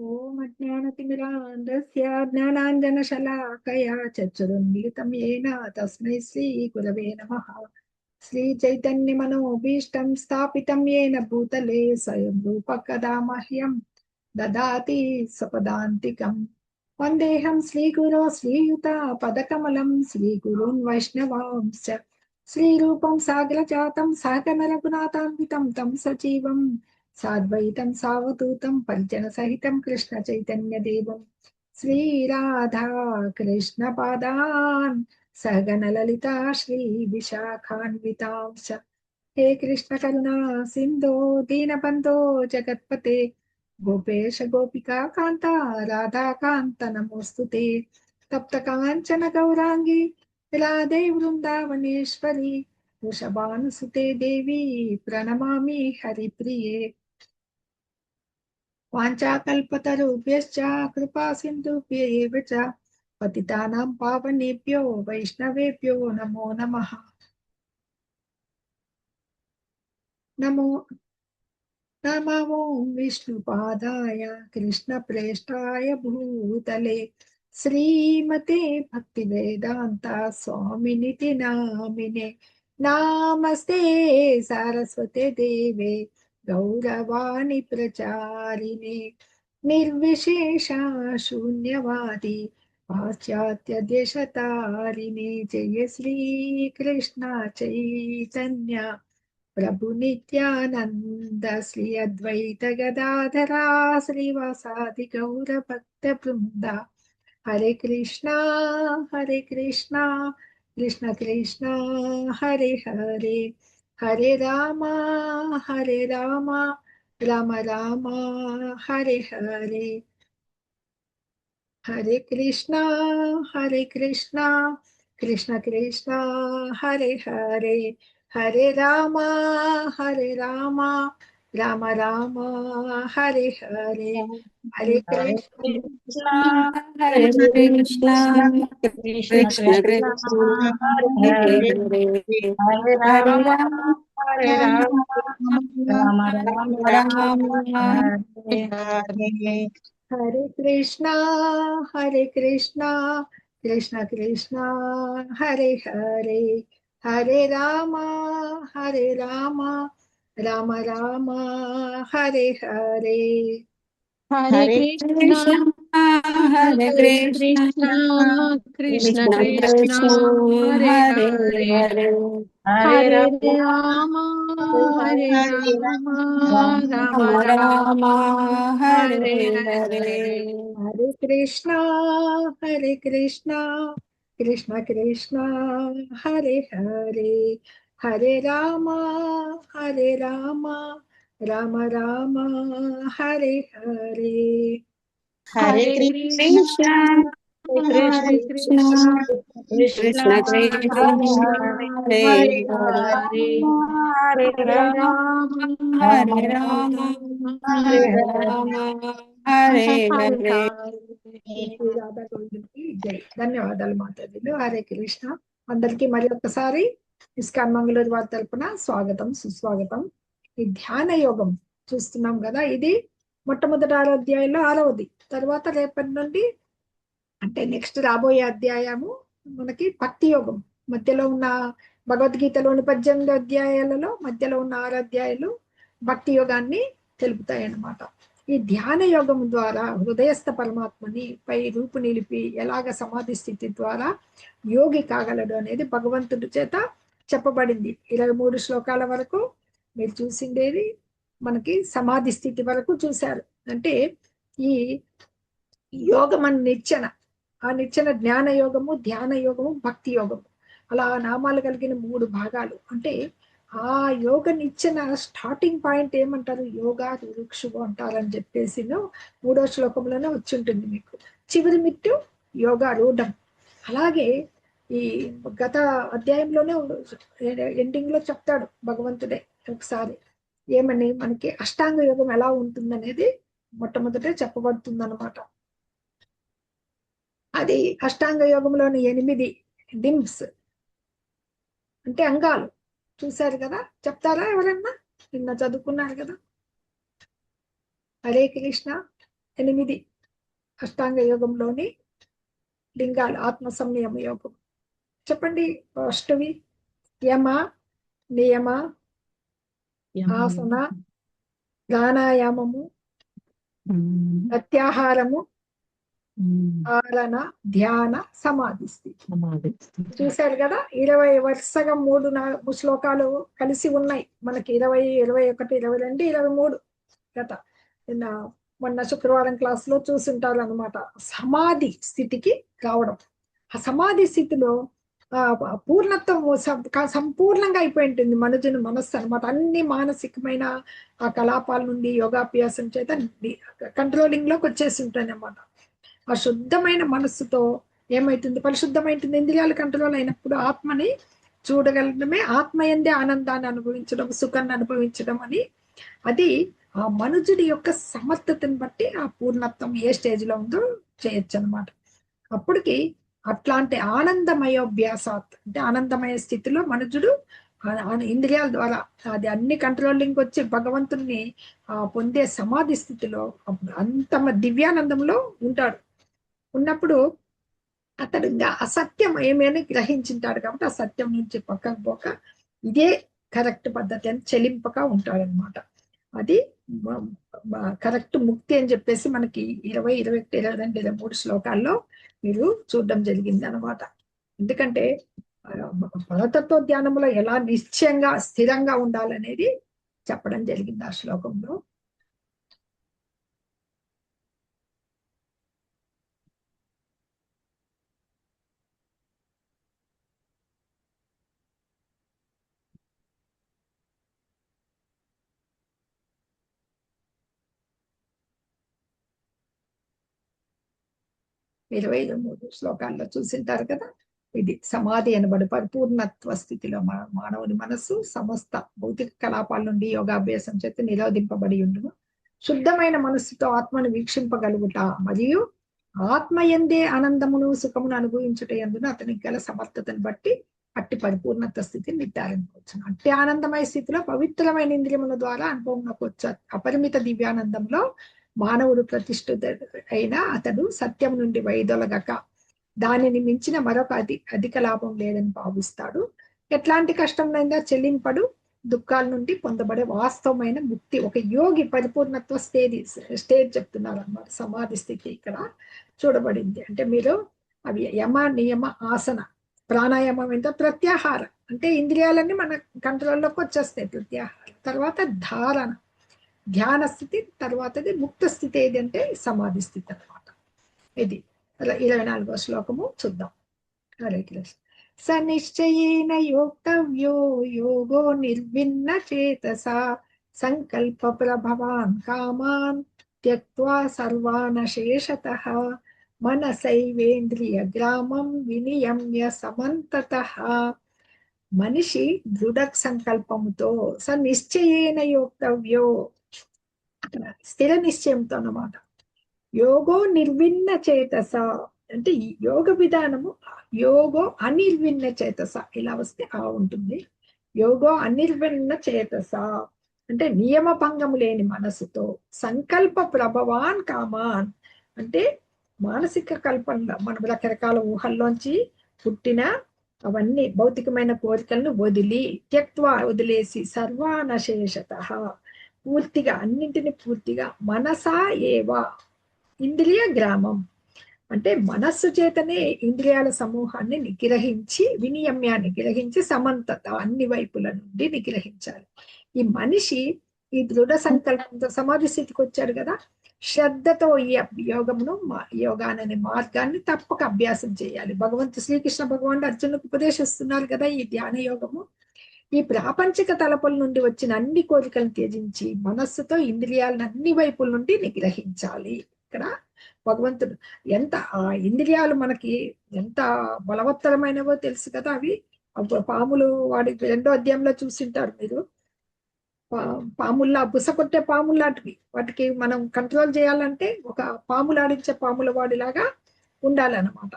ఓం అజ్ఞానతిమిరాంధస్య జ్ఞానాంజనశలాకయా చక్షురున్మిలితం येन తస్మై శ్రీ గురవే నమః. శ్రీచైతన్యమనోభీష్టం స్థాపితం येन భూతలే స్వయం రూపకదా మహ్యం దదాతి సపదాంతికం. వందేహం శ్రీగురో శ్రీయుత పదకమలం శ్రీగురున్ వైష్ణవాంశ్చ శ్రీరూపం సాగ్రజాతం సహగణ రఘునాథాన్వితం తం సజీవం సాద్వైతం సావధూతం పరిజన సహితం కృష్ణ చైతన్య దేవం శ్రీరాధా కృష్ణ పాదాన్ సహగణ లలితా శ్రీ విశాఖాన్వితాంశ. హే కృష్ణ కరుణా సింధో దీనబంధో జగత్పతే గోపేశ గోపికా కాంత రాధాకాంత నమోస్తుతే. తప్త కాంచన గౌరాంగి రాధే వృందావనేశ్వరి వృషభానుసుతే దేవి ప్రణమామి హరిప్రియే. వాంఛాకల్పతరుభ్యశ్చ కృపా సింధుభ్య ఏవ చ పతితానాం పావనేభ్యో వైష్ణవేభ్యో నమో నమః. నమో నమో విష్ణుపాదాయ కృష్ణప్రేష్ఠాయ భూతలే శ్రీమతే భక్తివేదాంత స్వామినితి నామినే. నామస్తే సరస్వతే దేవే గౌరవాణి ప్రచారిణే నిర్విశేష శూన్యవాది పాశ్చాత్య దేశతారిణే. జయ శ్రీ కృష్ణ చైతన్య ప్రభు నిత్యానంద శ్రీ అద్వైత గదాధరా శ్రీవాసాది గౌర భక్త బృంద. Hare Krishna Krishna Krishna Hare Hare, Hare Rama Rama Rama Hare Hare. Hare Krishna Krishna Krishna Hare Hare, Hare Rama Rama Rama Hare Hare. Hare Hare Krishna Krishna, Hare Krishna Krishna, Krishna, Krishna Krishna Krishna, Krishna, Hare Hare Hare, Hare, Hare Hare Rama, Rama, Hare Rama Rama, Rama Rama, Rama, Hare Hare. Hare Krishna Krishna Krishna Hare Hare, Hare Rama Rama Rama Hare Hare. Hare Hare Krishna, Krishna, Hare Hare Krishna, Krishna, Krishna Krishna Krishna, Krishna, Hare Hare Hare, Hare, Hare Hare Rama, Rama, Hare Hare Rama, Rama, Rama Rama Rama, Rama, Hare Hare Hare. Hare. Hare Krishna Krishna Krishna Hare Hare, Hare Rama Rama Hare Hare. Hare Hare Krishna, Krishna, Krishna, Krishna Hare Krishna, Krishna, Krishna, Krishna Krishna Krishna Krishna, Krishna, Hare Hare Hare Hare, Hare, Rama, Hare Hare Rama, Rama, Hare Rama Hare Rama, Rama, Hare Hare Hare Hare. Rama, Hare Hare Hare. Hare. Shri Radha గోవిందుకి జై. ధన్యవాదాలు మాతాజీలు. హరే కృష్ణ. అందరికీ మరి ఒక్కసారి ISKCON Mangaluru వారి తరపున స్వాగతం సుస్వాగతం. ఈ ధ్యాన యోగం చూస్తున్నాం కదా, ఇది మొట్టమొదటి 6 అధ్యాయంలో 6వది. తర్వాత రేపటి నుండి అంటే నెక్స్ట్ రాబోయే అధ్యాయము మనకి భక్తి యోగం. మధ్యలో ఉన్న భగవద్గీతలోని 18 అధ్యాయాలలో మధ్యలో ఉన్న 6 అధ్యాయాలు భక్తి యోగాన్ని తెలుపుతాయి అన్నమాట. ఈ ధ్యాన యోగం ద్వారా హృదయస్థ పరమాత్మని పై రూపు నిలిపి ఎలాగ సమాధి స్థితి ద్వారా యోగి కాగలడు అనేది భగవంతుడి చేత చెప్పబడింది. 23 శ్లోకాల వరకు మీరు చూసిండేది మనకి సమాధి స్థితి వరకు చూశారు. అంటే ఈ యోగం అని నిచ్చెన, ఆ నిచ్చెన జ్ఞాన యోగము, ధ్యాన యోగము, భక్తి యోగము, అలా నామాలు కలిగిన 3 భాగాలు. అంటే ఆ యోగ నిచ్చెన స్టార్టింగ్ పాయింట్ ఏమంటారు, యోగా రుక్షువు అంటారని చెప్పేసి 3వ శ్లోకంలోనే వచ్చి ఉంటుంది మీకు. చివరి మిట్టు యోగా రూఢం. అలాగే ఈ గత అధ్యాయంలోనే ఎండింగ్ లో చెప్తాడు భగవంతుడే ఒకసారి ఏమని, మనకి అష్టాంగ యోగం ఎలా ఉంటుందనేది మొట్టమొదటే చెప్పబడుతుంది అనమాట. అది అష్టాంగ యోగంలోని 8 లింబ్స్ అంటే అంగాలు చూశారు కదా. చెప్తారా ఎవరన్నా? నిన్న చదువుకున్నారు కదా. హరే కృష్ణ 8 అష్టాంగ యోగంలోని లింగాలు. ఆత్మ సంయమ యోగం చెప్పండి. ఫస్ట్వి యమ, నియమ, ఆసన, ప్రాణాయామము, ప్రత్యాహారము, ధారణ, ధ్యాన, సమాధి స్థితి. చూశారు కదా, 20 వరుసగా 3-4 శ్లోకాలు కలిసి ఉన్నాయి మనకి. 20, 21, 22, 23 గత మొన్న శుక్రవారం క్లాస్ లో చూసింటారు అనమాట. సమాధి స్థితికి రావడం. ఆ సమాధి స్థితిలో పూర్ణత్వం సంపూర్ణంగా అయిపోయి ఉంటుంది మనుజుని మనస్సు అనమాట. అన్ని మానసికమైన ఆ కలాపాల నుండి యోగాభ్యాసం చేత కంట్రోలింగ్ లోకి వచ్చేసి ఉంటుంది అనమాట. ఆ శుద్ధమైన మనస్సుతో ఏమైతుంది, పరిశుద్ధమైంటుంది. ఇంద్రియాలు కంట్రోల్ అయినప్పుడు ఆత్మని చూడగలడమే, ఆత్మ ఎందే ఆనందాన్ని అనుభవించడం, సుఖాన్ని అనుభవించడం అని. అది ఆ మనుజుడి యొక్క సమర్థతను బట్టి ఆ పూర్ణత్వం ఏ స్టేజ్ లో ఉందో చేయొచ్చు అనమాట. అప్పటికి అట్లాంటి ఆనందమయోభ్యాసాత్ అంటే ఆనందమయ స్థితిలో మనుజుడు ఇంద్రియాల ద్వారా అది అన్ని కంట్రోలింగ్ వచ్చి భగవంతుణ్ణి పొందే సమాధి స్థితిలో అంత దివ్యానందంలో ఉంటాడు. ఉన్నప్పుడు అతడు ఇంకా అసత్యం ఏమేమి గ్రహించింటాడు కాబట్టి ఆ సత్యం నుంచి పక్కకు పోక ఇదే కరెక్ట్ పద్ధతి అని చెలింపక ఉంటాడనమాట. అది కరెక్ట్ ముక్తి అని చెప్పేసి మనకి 20, 21, 22, 23 శ్లోకాల్లో మీరు చూడడం జరిగింది అనమాట. ఎందుకంటే పరతత్వ ధ్యానంలో ఎలా నిశ్చయంగా స్థిరంగా ఉండాలనేది చెప్పడం జరిగింది ఆ శ్లోకంలో. ఇరవై 23 శ్లోకాల్లో చూసింటారు కదా. ఇది సమాధి అనబడు పరిపూర్ణత్వ స్థితిలో మానవుని మనస్సు సమస్త భౌతిక కలాపాల నుండి యోగాభ్యాసం చేత నిరోధింపబడి ఉండును. శుద్ధమైన మనస్సుతో ఆత్మను వీక్షింపగలుగుట మరియు ఆత్మ ఎందే ఆనందమును సుఖమును అనుభవించుట ఎందున అతనికి గల సమర్థతను బట్టి అట్టి పరిపూర్ణత్వ స్థితిని నిర్ధారించవచ్చు. అట్టి ఆనందమయ స్థితిలో పవిత్రమైన ఇంద్రియముల ద్వారా అనుభవంలోకి వచ్చు. అపరిమిత దివ్యానందంలో మానవుడు ప్రతిష్ఠిత అయిన అతడు సత్యం నుండి వైదొలగక దానిని మించిన మరొక అధిక లాభం లేదని భావిస్తాడు. ఎట్లాంటి కష్టంలో చెల్లింపడు. దుఃఖాల నుండి పొందబడే వాస్తవమైన ముక్తి ఒక యోగి పరిపూర్ణత్వ స్టేజ్ చెప్తున్నారు అన్నమాట. సమాధి స్థితి ఇక్కడ చూడబడింది. అంటే మీరు అవి యమ, నియమ, ఆసన, ప్రాణాయామం ఎంత, ప్రత్యాహారం అంటే ఇంద్రియాలన్నీ మన కంట్రోల్లోకి వచ్చేస్తాయి. ప్రత్యాహారం తర్వాత ధారణ, ధ్యాన స్థితి, తర్వాతది ముక్త స్థితి ఏది అంటే సమాధి స్థితి అనమాట. ఇది 24వ శ్లోకము చూద్దాం. హరే కృష్ణ. స నిశ్చయేన యోక్తవ్యో యోగో నిర్విన్న చేతసా సంకల్ప ప్రభవాన్ కామాన్ త్యక్త్వా సర్వానశేషతః మనసైవేంద్రియ గ్రామం వినియమ్య సమంతతః. మనిషి దృఢ సంకల్పముతో స నిశ్చయేన యోక్తవ్యో స్థిర నిశ్చయంతో అన్నమాట. యోగో నిర్విన్న చేతస అంటే యోగ విధానము యోగో అనిర్విన్న చేతస ఇలా వస్తే ఉంటుంది. యోగో అనిర్విన్న చేతస అంటే నియమ భంగము లేని మనసుతో సంకల్ప ప్రభవాన్ కామాన్ అంటే మానసిక కల్పనలో మనం రకరకాల ఊహల్లోంచి పుట్టిన అవన్నీ భౌతికమైన కోరికలను వదిలి త్యక్త్వా వదిలేసి సర్వానశేషతః పూర్తిగా అన్నింటిని పూర్తిగా మనసా ఏవా ఇంద్రియ గ్రామం అంటే మనస్సు చేతనే ఇంద్రియాల సమూహాన్ని నిగ్రహించి వినియమ్యాన్ని నిగ్రహించి సమంతత అన్ని వైపుల నుండి నిగ్రహించాలి. ఈ మనిషి ఈ దృఢ సంకల్పంతో సమాధి స్థితికి వచ్చాడు కదా. శ్రద్ధతో ఈ యోగాననే మార్గాన్ని తప్పక అభ్యాసం చేయాలి. శ్రీకృష్ణ భగవానుడు అర్జునుడికి ఉపదేశిస్తున్నారు కదా ఈ ధ్యాన యోగము. ఈ ప్రాపంచిక తలపుల నుండి వచ్చిన అన్ని కోరికలను త్యజించి మనస్సుతో ఇంద్రియాలను అన్ని వైపుల నుండి నిగ్రహించాలి. ఇక్కడ భగవంతుడు ఎంత ఆ ఇంద్రియాలు మనకి ఎంత బలవత్తరమైనవో తెలుసు కదా. అవి పాములు వాడి 2వ అధ్యాయంలో చూసింటారు మీరు. పాముల్లా బుస కొట్టే పాములాంటివి. వాటికి మనం కంట్రోల్ చేయాలంటే ఒక పాములాడించే పాముల వాడిలాగా ఉండాలన్నమాట.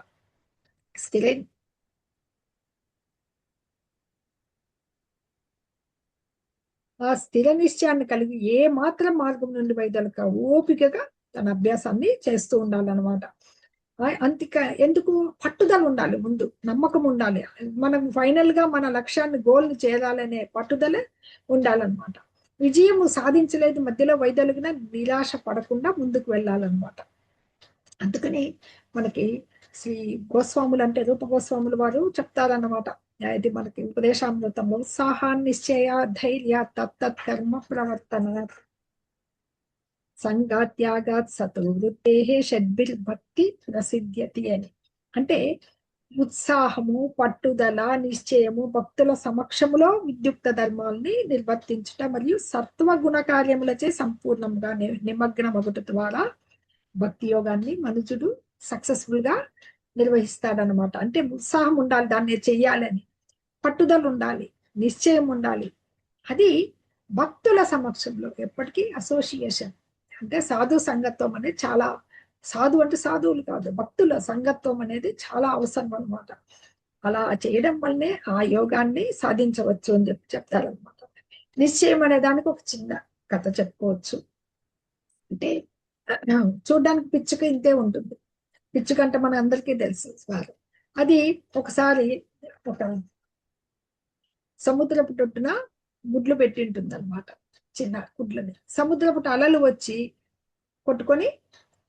ఆ స్థిర నిశ్చయాన్ని కలిగి ఏ మాత్రం మార్గం నుండి వైదొలక ఓపికగా తన అభ్యాసాన్ని చేస్తూ ఉండాలన్నమాట. అంతిక ఎందుకు పట్టుదల ఉండాలి, ముందు నమ్మకం ఉండాలి. మనం ఫైనల్ గా మన లక్ష్యాన్ని గోల్ని చేరాలనే పట్టుదల ఉండాలన్నమాట. విజయము సాధించలేదు మధ్యలో వైదొలిగిన నిరాశ పడకుండా ముందుకు వెళ్ళాలన్నమాట. అందుకని మనకి శ్రీ గోస్వాములు అంటే రూప గోస్వాములు వారు చెప్తారన్నమాట. ఇది మనకి ఉపదేశామృతంలో ఉత్సాహాన్నిశ్చయ ధైర్య తత్తత్ కర్మ ప్రవర్తన సంగాత్యాగాత్ సతో వృత్తే షడ్భిర్ భక్తి ప్రసిద్ధ్యతి అని. అంటే ఉత్సాహము, పట్టుదల, నిశ్చయము, భక్తుల సమక్షములో విద్యుక్త ధర్మాల్ని నిర్వర్తించుట మరియు సత్వ గుణ కార్యములచే సంపూర్ణంగా నిమగ్నమగుట ద్వారా భక్తి యోగాన్ని మనుషుడు సక్సెస్ఫుల్ గా నిర్వహిస్తాడనమాట. అంటే ఉత్సాహం ఉండాలి, దాన్ని చెయ్యాలని, పట్టుదల ఉండాలి, నిశ్చయం ఉండాలి. అది భక్తుల సమక్షంలో ఎప్పటికీ అసోసియేషన్ అంటే సాధు సంగత్వం అనేది చాలా, సాధు అంటే సాధువులు కాదు, భక్తుల సంగత్వం అనేది చాలా అవసరం అనమాట. అలా చేయడం వల్లనే ఆ యోగాన్ని సాధించవచ్చు అని చెప్తారనమాట. నిశ్చయం అనే దానికి ఒక చిన్న కథ చెప్పుకోవచ్చు. అంటే చూడ్డానికి పిచ్చుక ఇంతే ఉంటుంది. పిచ్చుక అంటే మన అందరికీ తెలుసు వారు. అది ఒకసారి ఒక సముద్రపు తొట్టున గుడ్లు పెట్టి ఉంటుంది అనమాట. చిన్న గుడ్లని సముద్రపు అలలు వచ్చి కొట్టుకొని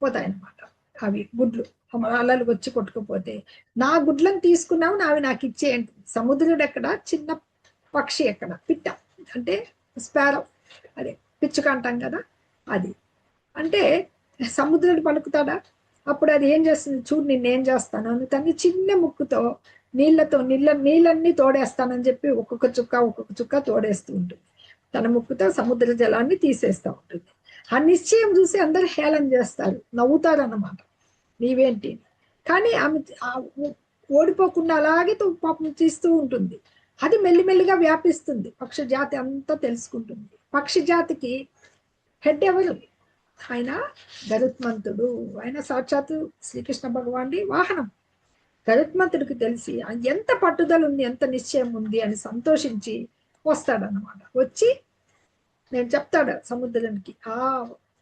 పోతాయన్నమాట. అవి గుడ్లు అలలు వచ్చి కొట్టుకుపోతే, నా గుడ్లను తీసుకున్నావు, నావి నాకు ఇచ్చేయండి. సముద్రుడు ఎక్కడ, చిన్న పక్షి ఎక్కడ, పిట్ట అంటే స్పారో, అదే పిచ్చుక అంటాం కదా అది. అంటే సముద్రుడు పలుకుతాడా? అప్పుడు అది ఏం చేస్తుంది, చూడు నిన్నేం చేస్తాను అని తన చిన్న ముక్కుతో నీళ్ళన్నీ తోడేస్తానని చెప్పి ఒక్కొక్క చుక్క తోడేస్తూ ఉంటుంది. తన ముక్కుతో సముద్ర జలాన్ని తీసేస్తూ ఉంటుంది. ఆ నిశ్చయం చూసి అందరు హేళన చేస్తారు, నవ్వుతారు అన్నమాట, నీవేంటి. కానీ ఆమె ఓడిపోకుండా అలాగే పాపం తీస్తూ ఉంటుంది. అది మెల్లిమెల్లిగా వ్యాపిస్తుంది, పక్షి జాతి అంతా తెలుసుకుంటుంది. పక్షి జాతికి హెడ్ ఎవరు? ఆయన గరుత్మంతుడు. ఆయన సాక్షాత్తు శ్రీకృష్ణ భగవానుడి వాహనం. గరుత్మంతుడికి తెలిసి ఎంత పట్టుదల ఉంది, ఎంత నిశ్చయం ఉంది అని సంతోషించి వస్తాడనమాట. వచ్చి నేను చెప్తాడు సముద్రానికి, ఆ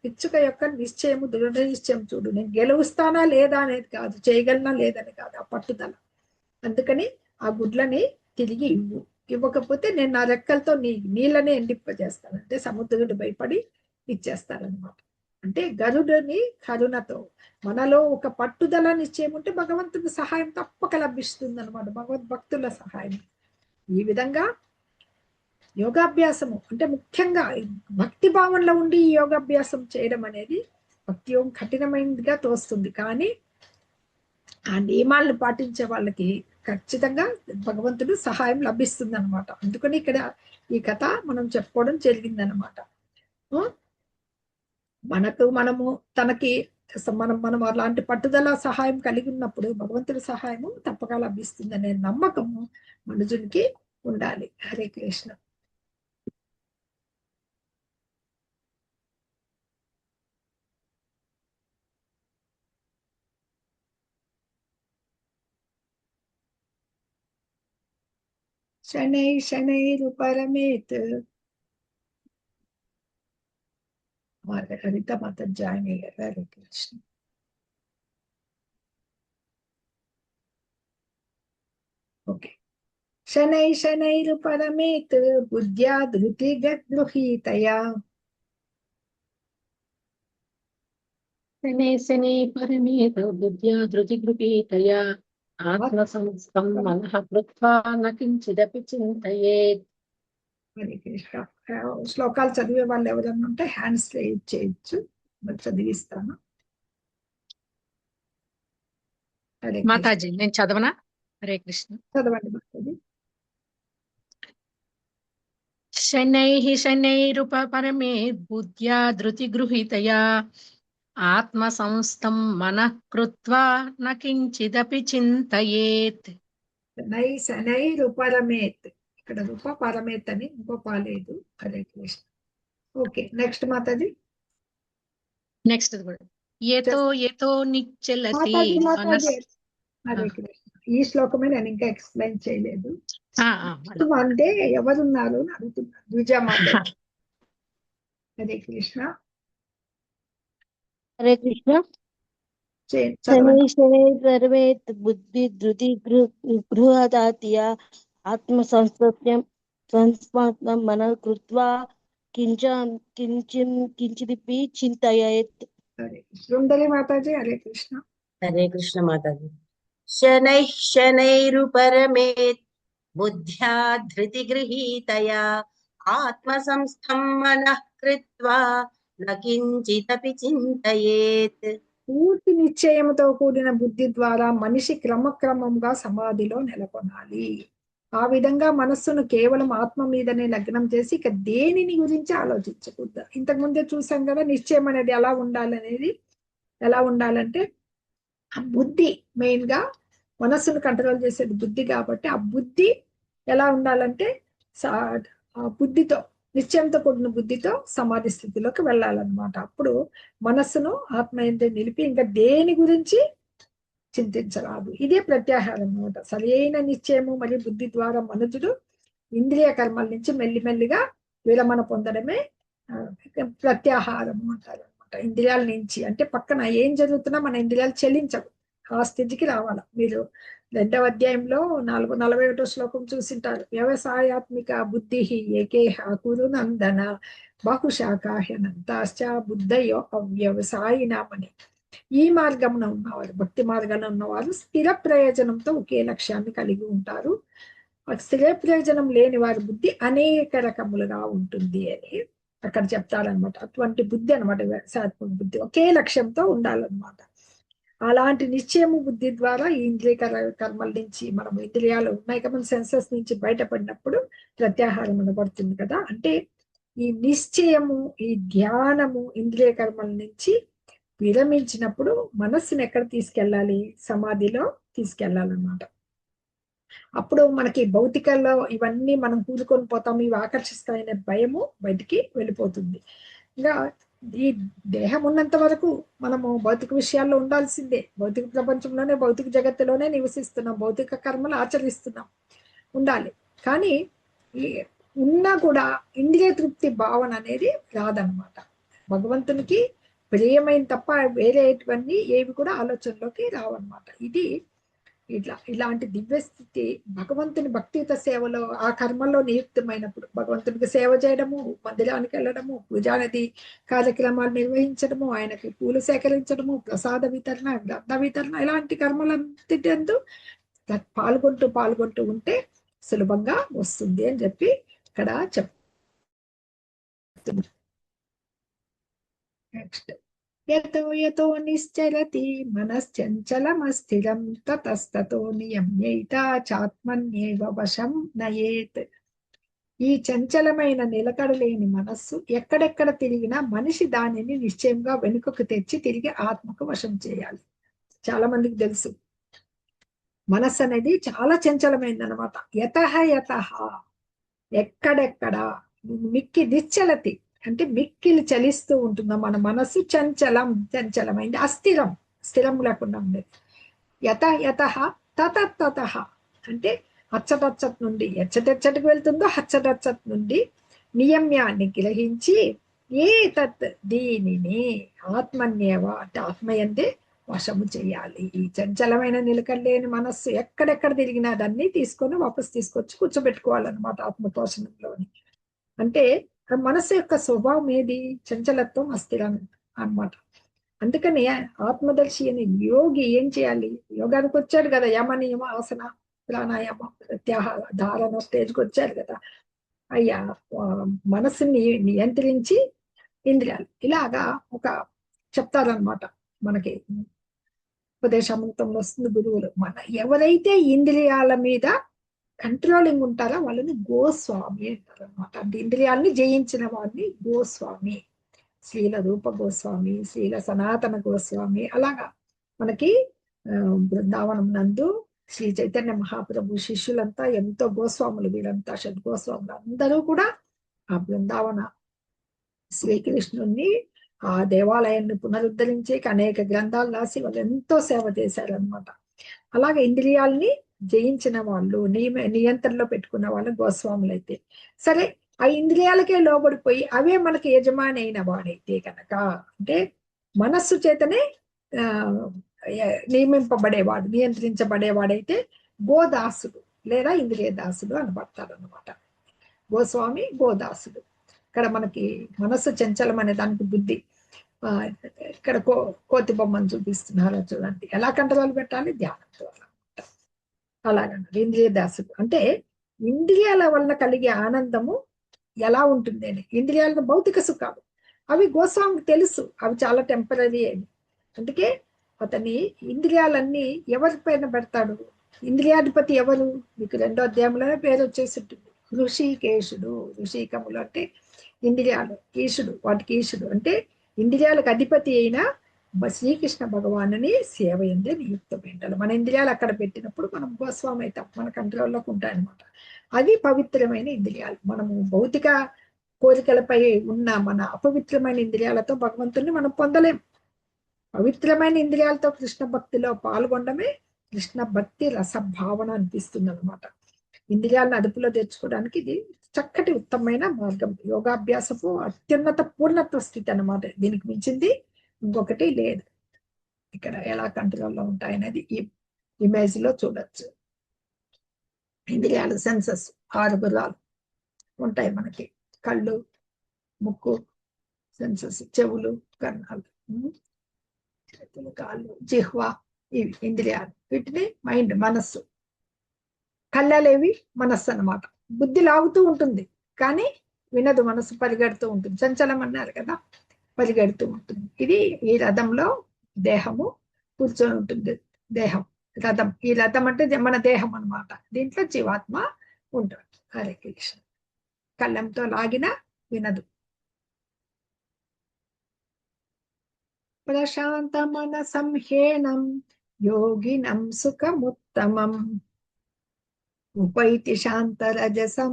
పిచ్చుక యొక్క నిశ్చయము, దృఢ నిశ్చయం చూడు, నేను గెలుస్తానా లేదా అనేది కాదు, చేయగలనా లేదని కాదు, ఆ పట్టుదల. అందుకని ఆ గుడ్లని తిరిగి ఇవ్వకపోతే నేను నా రెక్కలతో నీళ్ళనే ఎండిప్పజేస్తాను అంటే సముద్రుడు భయపడి ఇచ్చేస్తారనమాట. అంటే గరుడుని కరుణతో మనలో ఒక పట్టుదల నిశ్చయం ఉంటే భగవంతుడి సహాయం తప్పక లభిస్తుంది అనమాట, భగవద్భక్తుల సహాయం. ఈ విధంగా యోగాభ్యాసము అంటే ముఖ్యంగా భక్తి భావంలో ఉండి ఈ యోగాభ్యాసం చేయడం అనేది భక్తి యోగం కఠినమైనదిగా తోస్తుంది. కానీ ఆ నియమాలను పాటించే వాళ్ళకి ఖచ్చితంగా భగవంతుడు సహాయం లభిస్తుంది అనమాట. అందుకని ఇక్కడ ఈ కథ మనం చెప్పుకోవడం జరిగిందనమాట. మనము తనకి మనం అలాంటి పట్టుదల సహాయం కలిగి ఉన్నప్పుడు భగవంతుడి సహాయము తప్పక లభిస్తుంది అనే నమ్మకము మనుజునికి ఉండాలి. హరే కృష్ణ. శనైరుపరమేత్. హరిత మాత జాయిన్ అయ్యారు. హరే కృష్ణ. ఓకే. శనైరుపరమేత్ బుద్ధ్యా ధృతిగృహీతయా. శనై పరమేత బుద్ధ్యా ధృతిగృహీతయా ఆత్మసంస్థం మనః కృత్వా న కించిదపి చింతయేత్. హరే కృష్ణ. శ్లోకాలు చదివే వాళ్ళు ఎవరన్నా ఉంటే హ్యాండ్స్ రేజ్ చేయొచ్చు, చదివిస్తాను. హరే కృష్ణ. మాతాజీ నేను చదవనా? హరే కృష్ణ. చదవండి మాతాజీ. శనైరుపరమేత్ బుద్ధ్యా ధృతిగృహీతయా ఆత్మసంస్థం మనః కృత్వా న కించిదపి చింతయేత్. శనైరుపరమేత్, ఇక్కడ రూప పరమేత్ అని ఇంకో పాలేదు. హరే కృష్ణ. ఓకే, నెక్స్ట్ మాతాజీ. నెక్స్ట్ కూడా యతో నిశ్చలతి మాతాజీ హరే కృష్ణ. ఈ శ్లోకమే నేను ఇంకా ఎక్స్ప్లెయిన్ చేయలేదు. అంటే ఎవరున్నారు అని అడుగుతున్నారు ద్విజామాత. హరే కృష్ణ. హరే కృష్ణ. చదవండి. శనై సర్వేత్ బుద్ధి ధృతి గృహదాత్య ఆత్మ సంస్మృత్యం మన కృత్వా కించిదిపి చింతయేత్. సుందరి మాతాజీ హరే కృష్ణ. హరే కృష్ణ మాతాజీ. శనైః శనైరుపరమేత్ బుద్ధ్యా ధృతి గృహీతయా ఆత్మ సంస్థం మనః కృత్వా న కించిదపి చింతయేత్. పూర్తి నిశ్చయముతో కూడిన బుద్ధి ద్వారా మనిషి క్రమక్రమంగా సమాధిలో నెలకొనాలి. ఆ విధంగా మనస్సును కేవలం ఆత్మ మీదనే లగ్నం చేసి ఇక దేనిని గురించి ఆలోచించకూడదు. ఇంతకు ముందే చూసాం కదా నిశ్చయం అనేది ఎలా ఉండాలంటే ఆ బుద్ధి మెయిన్ గా మనస్సును కంట్రోల్ చేసేది బుద్ధి కాబట్టి ఆ బుద్ధి ఎలా ఉండాలంటే ఆ బుద్ధితో నిశ్చయంతో కూడిన బుద్ధితో సమాధి స్థితిలోకి వెళ్ళాలన్నమాట. అప్పుడు మనస్సును ఆత్మ ఏంటే నిలిపి ఇంకా దేని గురించి చింతించరాదు. ఇదే ప్రత్యాహారం అన్నమాట. సరైన నిశ్చయము మరియు బుద్ధి ద్వారా మనుజుడు ఇంద్రియ కర్మల నుంచి మెల్లిమెల్లిగా విరమణ పొందడమే ప్రత్యాహారము అంటారు అనమాట. ఇంద్రియాల నుంచి అంటే పక్కన ఏం జరుగుతున్నా మన ఇంద్రియాలు చెల్లించవు. ఆ స్థితికి రావాల. మీరు 2వ అధ్యాయంలో 41వ శ్లోకం చూసింటారు. వ్యవసాయాత్మిక బుద్ధి ఏకేహ కురు నందన బహుశాఖాహ్యనంతాశ్చ బుద్ధయో అవ్యవసాయినామని. ఈ మార్గమున ఉన్నవారు భక్తి మార్గాన ఉన్నవారు స్థిర ప్రయోజనంతో ఒకే లక్ష్యాన్ని కలిగి ఉంటారు. స్థిర ప్రయోజనం లేని వారి బుద్ధి అనేక రకములుగా ఉంటుంది అని అక్కడ చెప్తారనమాట. అటువంటి బుద్ధి అనమాట వ్యవసాయాత్మక బుద్ధి. ఒకే లక్ష్యంతో ఉండాలన్నమాట. అలాంటి నిశ్చయము బుద్ధి ద్వారా ఈ ఇంద్రియ కర్మల నుంచి మనం ఇంద్రియాలు ఉన్నాయి కదా, మన సెన్సెస్ నుంచి బయటపడినప్పుడు ప్రత్యాహారం అనబడుతుంది కదా. అంటే ఈ నిశ్చయము ఈ ధ్యానము ఇంద్రియ కర్మల నుంచి విరమించినప్పుడు మనస్సును ఎక్కడ తీసుకెళ్ళాలి? సమాధిలో తీసుకెళ్ళాలన్నమాట. అప్పుడు మనకి భౌతికంలో ఇవన్నీ మనం కూరుకొని పోతాం, ఇవి ఆకర్షిస్తాయనే భయము బయటికి వెళ్ళిపోతుంది. ఇంకా ఈ దేహం ఉన్నంత వరకు మనము భౌతిక విషయాల్లో ఉండాల్సిందే. భౌతిక ప్రపంచంలోనే భౌతిక జగత్తులోనే నివసిస్తున్నాం, భౌతిక కర్మలు ఆచరిస్తున్నాం, ఉండాలి. కానీ ఈ ఉన్నా కూడా ఇంద్రియ తృప్తి భావన అనేది రాదనమాట. భగవంతునికి ప్రియమైన తప్ప వేరేటువంటి ఏవి కూడా ఆలోచనలోకి రావన్నమాట. ఇది ఇలాంటి దివ్యస్థితి భగవంతుని భక్తియుత సేవలో ఆ కర్మల్లో నియుక్తమైనప్పుడు భగవంతునికి సేవ చేయడము, మందిరానికి వెళ్ళడము, పూజానది కార్యక్రమాలు నిర్వహించడము, ఆయనకి పూలు సేకరించడము, ప్రసాద వితరణ, గ్రంథ వితరణ, ఇలాంటి కర్మలంతటిందు పాల్గొంటూ ఉంటే సులభంగా వస్తుంది అని చెప్పి ఇక్కడ చెప్తున్నారు. నెక్స్ట్ యతో నిశ్చరతి మనశ్చంచలమస్థిరం తతస్తతో నియమ్యైతా చాత్మన్యేవ వశం నయేత్. ఈ చంచలమైన నిలకడలేని మనస్సు ఎక్కడెక్కడ తిరిగినా మనిషి దానిని నిశ్చయంగా వెనుకకు తెచ్చి తిరిగి ఆత్మకు వశం చేయాలి. చాలా మందికి తెలుసు మనస్సు అనేది చాలా చంచలమైంది అనమాట. యతః ఎక్కడెక్కడ మిక్కి నిశ్చలతి అంటే మిక్కిలి చలిస్తూ ఉంటుందా మన మనస్సు. చంచలమైంది, స్థిరం లేకుండా ఉండేది. యతః తతః అంటే అచ్చటచ్చట్ నుండి ఎచ్చటెచ్చటికి వెళ్తుందో హచ్చటచ్చట్ నుండి నియమ్యాన్ని గ్రహించి తత్ దీనిని ఆత్మన్యేవ అంటే ఆత్మయందే వశము చేయాలి. ఈ చంచలమైన నిలకడలేని మనస్సు ఎక్కడెక్కడ తిరిగినా దాన్ని తీసుకొని వాపస్ తీసుకొచ్చి కూర్చోబెట్టుకోవాలన్నమాట ఆత్మపోషణంలోని. అంటే మనస్సు యొక్క స్వభావం ఏది? చంచలత్వం, అస్థిరం అన్నమాట. అందుకని ఆత్మదర్శి అనే యోగి ఏం చేయాలి? యోగానికి వచ్చాడు కదా, యమ నియమ ఆసన ప్రాణాయామ ప్రత్యాహార ధారణ స్టేజ్కి వచ్చారు కదా. అయ్యా మనస్సుని నియంత్రించి ఇంద్రియాలు ఇలాగా ఒక చెప్తారనమాట. మనకి ఉపదేశామృతంలో వస్తుంది గురువులు. ఎవరైతే ఇంద్రియాల మీద కంట్రోలింగ్ ఉంటారో వాళ్ళని గోస్వామి అంటారు అనమాట. అంటే ఇంద్రియాలని జయించిన వాడిని గోస్వామి. శ్రీల రూప గోస్వామి, శ్రీల సనాతన గోస్వామి, అలాగా మనకి బృందావనం నందు శ్రీ చైతన్య మహాప్రభు శిష్యులంతా ఎంతో గోస్వాములు, వీళ్ళంతా షడ్గోస్వాములు అందరూ కూడా ఆ బృందావన శ్రీకృష్ణుణ్ణి ఆ దేవాలయాన్ని పునరుద్ధరించి అనేక గ్రంథాలు రాసి వాళ్ళు ఎంతో సేవ చేశారనమాట. అలాగే ఇంద్రియాల్ని జయించిన వాళ్ళు, నియంత్రణలో పెట్టుకున్న వాళ్ళు గోస్వాములు అయితే సరే. ఆ ఇంద్రియాలకే లోబడిపోయి అవే మనకి యజమాని అయిన వాడైతే కనుక అంటే మనస్సు చేతనే నియమింపబడేవాడు, నియంత్రించబడేవాడైతే గోదాసుడు లేదా ఇంద్రియ దాసుడు అనబడతాడు అనమాట. గోస్వామి గోదాసుడు. ఇక్కడ మనకి మనస్సు చంచలం అనే దానికి బుద్ధి, ఇక్కడ కోతి బొమ్మను చూపిస్తున్నారు చూడండి. ఎలా కంట్రోల్ పెట్టాలి? ధ్యానం ద్వారా. అలాగండి ఇంద్రియ దాసుడు అంటే ఇంద్రియాల వలన కలిగే ఆనందము ఎలా ఉంటుంది అని. ఇంద్రియాల భౌతిక సుఖాలు అవి గోస్వామికి తెలుసు, అవి చాలా టెంపరీ అని. అందుకే అతని ఇంద్రియాలన్నీ ఎవరి పైన పెడతాడు? ఇంద్రియాధిపతి ఎవరు? మీకు 2వ అధ్యాయంలోనే పేరు వచ్చేసి ఉంటుంది, ఋషికేశుడు. ఋషికములు అంటే ఇంద్రియాలు, ఈశుడు, వాటికి ఈశుడు అంటే ఇంద్రియాలకు అధిపతి అయిన శ్రీకృష్ణ భగవానుని సేవ ఎందే నియుక్తమై ఉండాలి. మన ఇంద్రియాలు అక్కడ పెట్టినప్పుడు మనం గోస్వామి అవుతాం, మన కంట్రోల్లోకి ఉంటాయన్నమాట. అవి పవిత్రమైన ఇంద్రియాలు. మనము భౌతిక కోరికలపై ఉన్న మన అపవిత్రమైన ఇంద్రియాలతో భగవంతుని మనం పొందలేం. పవిత్రమైన ఇంద్రియాలతో కృష్ణ భక్తిలో పాల్గొనడమే కృష్ణ భక్తి రసభావన అనిపిస్తుంది అనమాట. ఇంద్రియాలను అదుపులో తెచ్చుకోవడానికి ఇది చక్కటి ఉత్తమమైన మార్గం. యోగాభ్యాసపు అత్యున్నత పూర్ణత్వ స్థితి అన్నమాట. దీనికి మించింది ఇంకొకటి లేదు. ఇక్కడ ఎలా కంట్రోల్లో ఉంటాయనేది ఈ ఇమేజ్ లో చూడొచ్చు. ఇంద్రియాలు, సెన్సెస్ 6 గుర్రాలు ఉంటాయి మనకి. కళ్ళు, ముక్కు, సెన్సెస్, చెవులు, కర్ణాలు, చేతులు, కాళ్ళు, జిహ్వ, ఇవి ఇంద్రియాలు. వీటిని మైండ్, మనస్సు. కళ్ళలేవి మనస్సు అన్నమాట. బుద్ధి లాగుతూ ఉంటుంది కానీ వినదు, మనసు పరిగెడుతూ ఉంటుంది. చంచలం అన్నారు కదా, పరిగెడుతూ ఉంటుంది. ఇది ఈ రథంలో దేహము కూర్చొని ఉంటుంది. దేహం రథం. ఈ రథం అంటే మన దేహం అన్నమాట. దీంట్లో జీవాత్మ ఉంటుంది. హరే కృష్ణ. కళ్ళంతో లాగిన వినదు. ప్రశాంత మన సంహేనం యోగినం సుఖముత్తమం ఉపైతి శాంతరజసం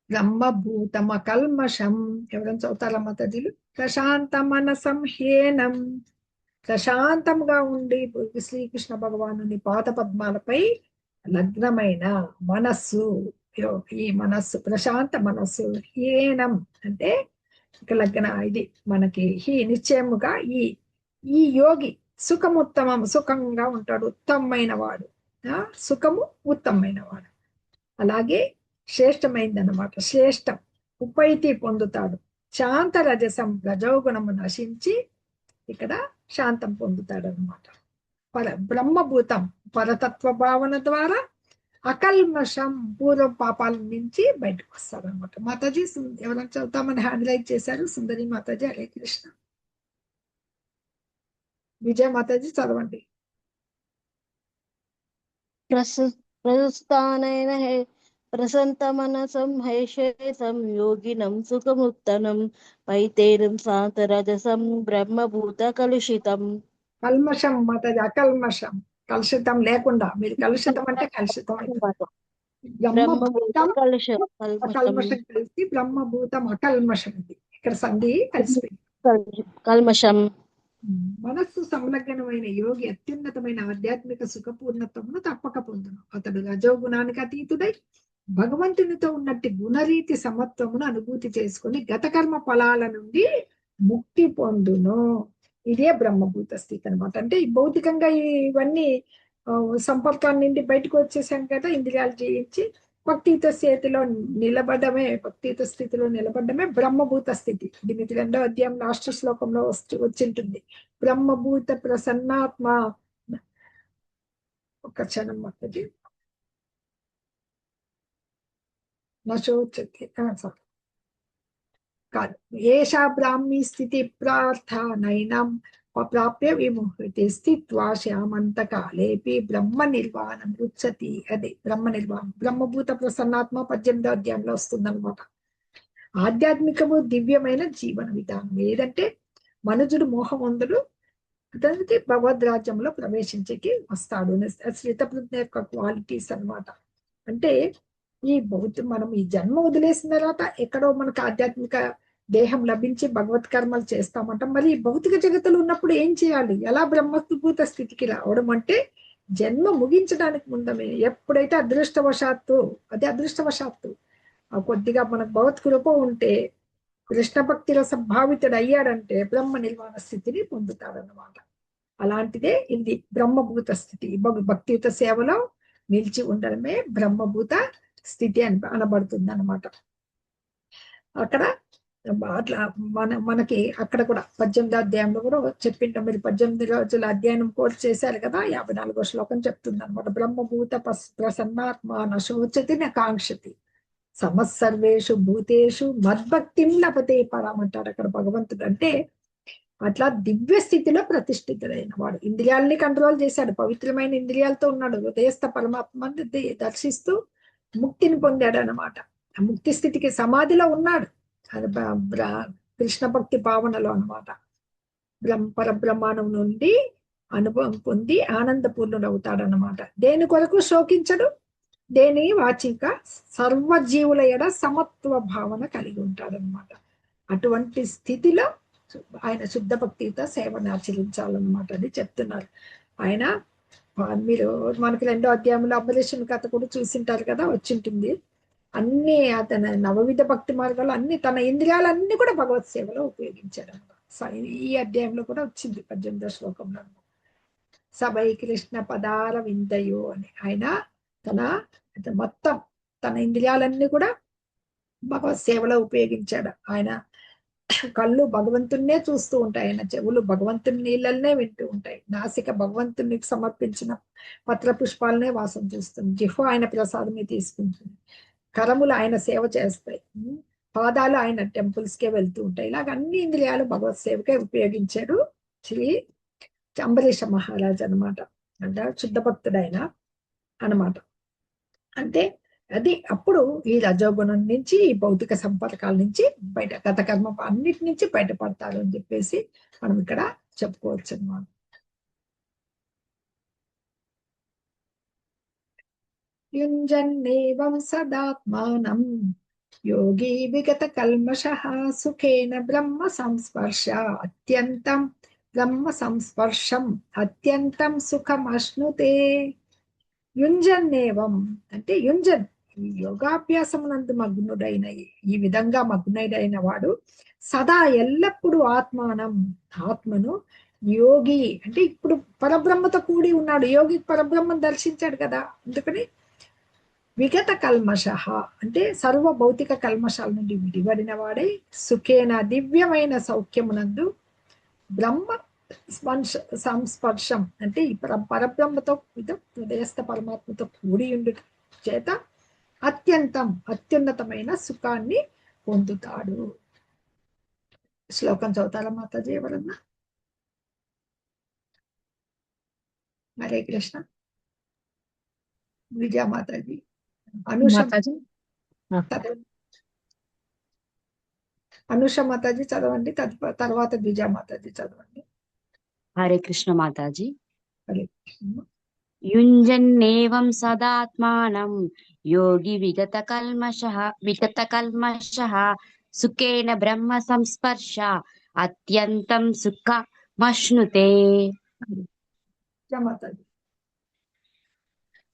బ్రహ్మభూతమ కల్మషం. ఎవరైనా చదువుతారమ్మ తదిలు? ప్రశాంత మన సంహేనం, ప్రశాంతంగా ఉండి శ్రీకృష్ణ భగవానుని పాద పద్మాలపై లగ్నమైన మనస్సు. ఈ మనస్సు ప్రశాంత మనస్సు. హీనం అంటే ఇక లగ్న. ఇది మనకి నిశ్చయముగా ఈ యోగి సుఖముత్తమం, సుఖంగా ఉంటాడు, ఉత్తమమైన వాడు. సుఖము ఉత్తమమైన వాడు. అలాగే శ్రేష్టమైందన్నమాట. శ్రేష్టం ఉపైతి పొందుతాడు. శాంత రజసం, రజోగుణము నశించి ఇక్కడ శాంతం పొందుతాడు అనమాట. బ్రహ్మభూతం పరతత్వ భావన ద్వారా అకల్మషం, పూర్వ పాపాల నుంచి బయటకు వస్తారు అనమాట. మాతాజీ ఎవరైనా చదువుతామని హ్యాండ్ రైజ్ చేశారు. సుందరి మాతాజీ. హరే కృష్ణ. విజయ మాతాజీ చదవండి. ప్రస్తుతానైన ప్రసంత మనసం హైషేతం యోగినం సుఖముత్తనం పైతేనం శాంతరజసం బ్రహ్మభూత కలుషితం. కల్మషం మాతాజీ, అకల్మషం, కలుషితం లేకుండా. మీరు కలుషితం అంటే కలుషితం బ్రహ్మభూత కలుషం, కల్మషం కలిసి బ్రహ్మభూతం అకల్మషం. ఇది ఇక్కడ సంధి కలిసిపోయింది. కల్మషం. మనస్సు సంలగ్నమైన యోగి అత్యున్నతమైన ఆధ్యాత్మిక సుఖపూర్ణత్వమును తప్పక పొందును. అతడు రజోగుణానికి అతీతుడై భగవంతునితో ఉన్నట్టు గుణరీతి సమత్వమును అనుభూతి చేసుకుని గత కర్మ ఫలాల నుండి ముక్తి పొందును. ఇదే బ్రహ్మభూత స్థితి అనమాట. అంటే ఈ భౌతికంగా ఇవన్నీ సంపర్కాన్ని నుండి బయటకు వచ్చేసాం కదా, ఇంద్రియాలు జయించి భక్తియుత స్థితిలో నిలబడమే బ్రహ్మభూత స్థితి. ఇది మీకు 2వ అధ్యాయం లాస్ట్ శ్లోకంలో వచ్చింటుంది. బ్రహ్మభూత ప్రసన్నాత్మ. ఒక క్షణం మాత్రది. నశోచతి కాదు. ఏషా బ్రాహ్మీ స్థితి ప్రార్థనైనం ప్రాప్య విముహతి స్థిత్వా శ్యామంతకాలేపి బ్రహ్మ నిర్వాణం ఉచ్యతి. అదే బ్రహ్మ నిర్వాణం. బ్రహ్మభూత ప్రసన్నాత్మ 18వ అధ్యాయంలో వస్తుందన్నమాట. ఆధ్యాత్మికము దివ్యమైన జీవన విధానం. ఏదంటే మనుజుడు మోహవంతుడు అతనికి భగవద్ రాజ్యంలో ప్రవేశించేకి వస్తాడు. శ్రితప్రజ్ఞ యొక్క క్వాలిటీస్ అన్నమాట. అంటే మనం ఈ జన్మ వదిలేసిన తర్వాత ఎక్కడో మనకు ఆధ్యాత్మిక దేహం లభించి భగవత్ కర్మలు చేస్తామంట. మరి భౌతిక జగత్తులు ఉన్నప్పుడు ఏం చేయాలి? ఎలా బ్రహ్మభూత స్థితికి రావడం అంటే జన్మ ముగించడానికి ముందమే ఎప్పుడైతే అదృష్టవశాత్తు కొద్దిగా మనకు భగవత్ కృప ఉంటే కృష్ణ భక్తి రసభావితుడు అయ్యాడంటే బ్రహ్మ నిర్వాణ స్థితిని పొందుతాడన్నమాట. అలాంటిదే ఇది బ్రహ్మభూత స్థితి. భక్తియుత సేవలో నిలిచి ఉండడమే బ్రహ్మభూత స్థితి అని అనబడుతుంది అన్నమాట. అక్కడ అట్లా మనకి అక్కడ కూడా 18వ అధ్యాయంలో కూడా చెప్పింటాం. మీరు 18 రోజుల అధ్యయనం కోర్సు చేశారు కదా, 54వ శ్లోకం చెప్తుంది అనమాట. బ్రహ్మభూత ప్రసన్నాత్మ నశోచతి నకాంక్షతి సమస్సర్వేషు భూతేషు మద్భక్తిం లభతే పరం అంటాడు అక్కడ భగవంతుడు. అంటే అట్లా దివ్య స్థితిలో ప్రతిష్ఠితుడైన వాడు. ఇంద్రియాలని కంట్రోల్ చేశాడు, పవిత్రమైన ఇంద్రియాలతో ఉన్నాడు. హృదయస్థ పరమాత్మని దర్శిస్తూ ముక్తిని పొందాడు అన్నమాట. ఆ ముక్తి స్థితికి సమాధిలో ఉన్నాడు. అది కృష్ణ భక్తి భావనలో అన్నమాట. పరబ్రహ్మాండం నుండి అనుభవం పొంది ఆనందపూర్ణుడు అవుతాడు అన్నమాట. దేని కొరకు శోకించడు, దేని వాచిక సర్వజీవుల ఎడ సమత్వ భావన కలిగి ఉంటాడు అనమాట. అటువంటి స్థితిలో ఆయన శుద్ధ భక్తితో సేవను ఆచరించాలన్నమాట అని చెప్తున్నారు. ఆయన మీరు మనకి 2వ అధ్యాయంలో అంబరీషుని కథ కూడా చూసింటారు కదా, వచ్చింటుంది. అన్ని అతని నవవిధ భక్తి మార్గాలు అన్ని తన ఇంద్రియాలన్నీ కూడా భగవత్ సేవలో ఉపయోగించాడు అనమాట. ఈ అధ్యాయంలో కూడా వచ్చింది 18వ శ్లోకంలో. సభై కృష్ణ పదార విందయో అని ఆయన మొత్తం తన ఇంద్రియాలన్నీ కూడా భగవత్ సేవలో ఉపయోగించాడు. ఆయన కళ్ళు భగవంతున్నే చూస్తూ ఉంటాయి, ఆయన చెవులు భగవంతుని నీళ్ళనే వింటూ ఉంటాయి, నాసిక భగవంతునికి సమర్పించిన పత్ర పుష్పాలనే వాసన చూస్తుంది, జిహ్వ ఆయన ప్రసాదమే తీసుకుంటుంది, కరములు ఆయన సేవ చేస్తాయి, పాదాలు ఆయన టెంపుల్స్ కే వెళ్తూ ఉంటాయి. ఇలాగ అన్ని ఇంద్రియాలు భగవత్ సేవకే ఉపయోగించాడు శ్రీ అంబరీష మహారాజ్ అనమాట. అంటే శుద్ధ భక్తుడైన అనమాట. అంటే అది అప్పుడు ఈ రజోగుణం నుంచి, ఈ భౌతిక సంపర్కాల నుంచి బయట, గత కర్మ అన్నిటి నుంచి బయటపడతారు అని చెప్పేసి మనం ఇక్కడ చెప్పుకోవచ్చు అన్నమాట. యుంజన్నేవం సదాత్మానం యోగి విగత కల్మషః సుఖేన బ్రహ్మ సంస్పర్శ అత్యంతం బ్రహ్మ సంస్పర్శం అత్యంతం సుఖమశ్నుతే. యుంజన్నేవం అంటే యుంజన్, ఈ యోగాభ్యాసం నందు మగ్నుడైన, ఈ విధంగా మగ్నుడైన వాడు సదా ఎల్లప్పుడూ ఆత్మానం ఆత్మను, యోగి అంటే ఇప్పుడు పరబ్రహ్మతో కూడి ఉన్నాడు. యోగి పరబ్రహ్మను దర్శించాడు కదా, అందుకని విగత కల్మష అంటే సర్వ భౌతిక కల్మషాల నుండి విడిపడిన వాడై సుఖేన దివ్యమైన సౌఖ్యమునందు బ్రహ్మ సంస్పర్శం అంటే ఈ పరబ్రహ్మతో హృదయస్థ పరమాత్మతో కూడి ఉండు చేత అత్యంతం అత్యున్నతమైన సుఖాన్ని పొందుతాడు. శ్లోకం చదువుతారా మాతాజీ ఎవరన్నా? హరే కృష్ణ. విజయ మాతాజీ, అనుష మాతాజీ చదవండి. అనుష మాతాజీ చదవండి, తర్వాత విజయ మాతాజీ చదవండి. హరే కృష్ణ మాతాజీ. హరే కృష్ణ. యుంజన్నేవం సదాత్మానం యోగి విగత కల్మషః సుఖేన బ్రహ్మ సంస్పర్శ అత్యంతం సుఖమశ్నుతే. విజయ మాతాజీ.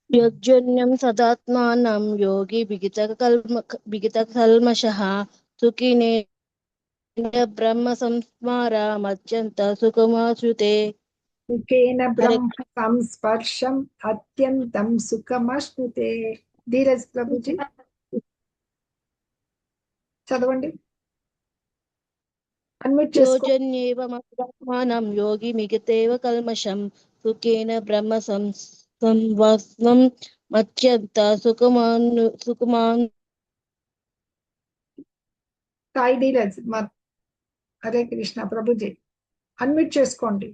యుజ్జన్యం సదాత్మానం యోగి విగత కల్మషః సుఖినే బ్రహ్మ సంస్మారం అత్యంత సుఖమాశ్నుతే. సుఖేన బ్రహ్మ సంస్పర్శం అత్యంతం సుఖమశ్నుతే. ధీరజ్ ప్రభుజీ చదవండి, అన్మ్యూట్ చేసుకో. యోజన్యేవ సదాత్మానం యోగి మిగతేవ కల్మషం సుఖేన బ్రహ్మ సంవాసం అత్యంత సుఖమాన్. సాయి ధీరజ్. హరే కృష్ణ ప్రభుజీ, అన్మ్యూట్ చేసుకోండి.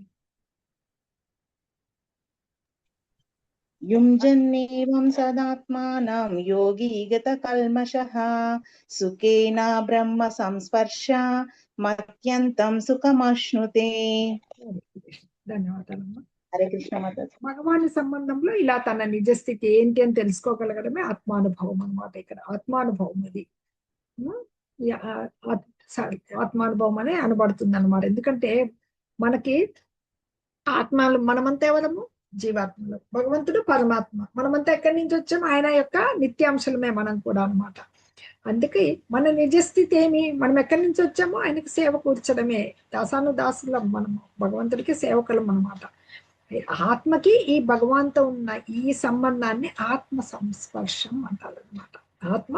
యుంజన్నేవం సదాత్మానం యోగి గత కల్మషః సుఖేన బ్రహ్మ సంస్పర్శ మత్యంతం సుఖమశ్నుతే. ధన్యవాదాలమ్మా. హరే కృష్ణ మాతాజీ. భగవాని సంబంధంలో ఇలా తన నిజస్థితి ఏంటి అని తెలుసుకోగలగడమే ఆత్మానుభవం అన్నమాట. ఇక్కడ ఆత్మానుభవం ఇది ఆత్మానుభవం అనే అనబడుతుంది అనమాట. ఎందుకంటే మనకి ఆత్మలు, మనమంతా ఎవరము? జీవాత్మలు. భగవంతుడు పరమాత్మ. మనమంతా ఎక్కడి నుంచి వచ్చాము? ఆయన యొక్క నిత్యాంశలమే మనం కూడా అన్నమాట. అందుకే మన నిజస్థితి ఏమి, మనం ఎక్కడి నుంచి వచ్చామో ఆయనకి సేవ కూర్చడమే. దాసాను దాసులం మనము, భగవంతుడికి సేవకులం అన్నమాట. ఆత్మకి ఈ భగవాన్తో ఉన్న ఈ సంబంధాన్ని ఆత్మ సంస్పర్శం అంటారు అనమాట. ఆత్మ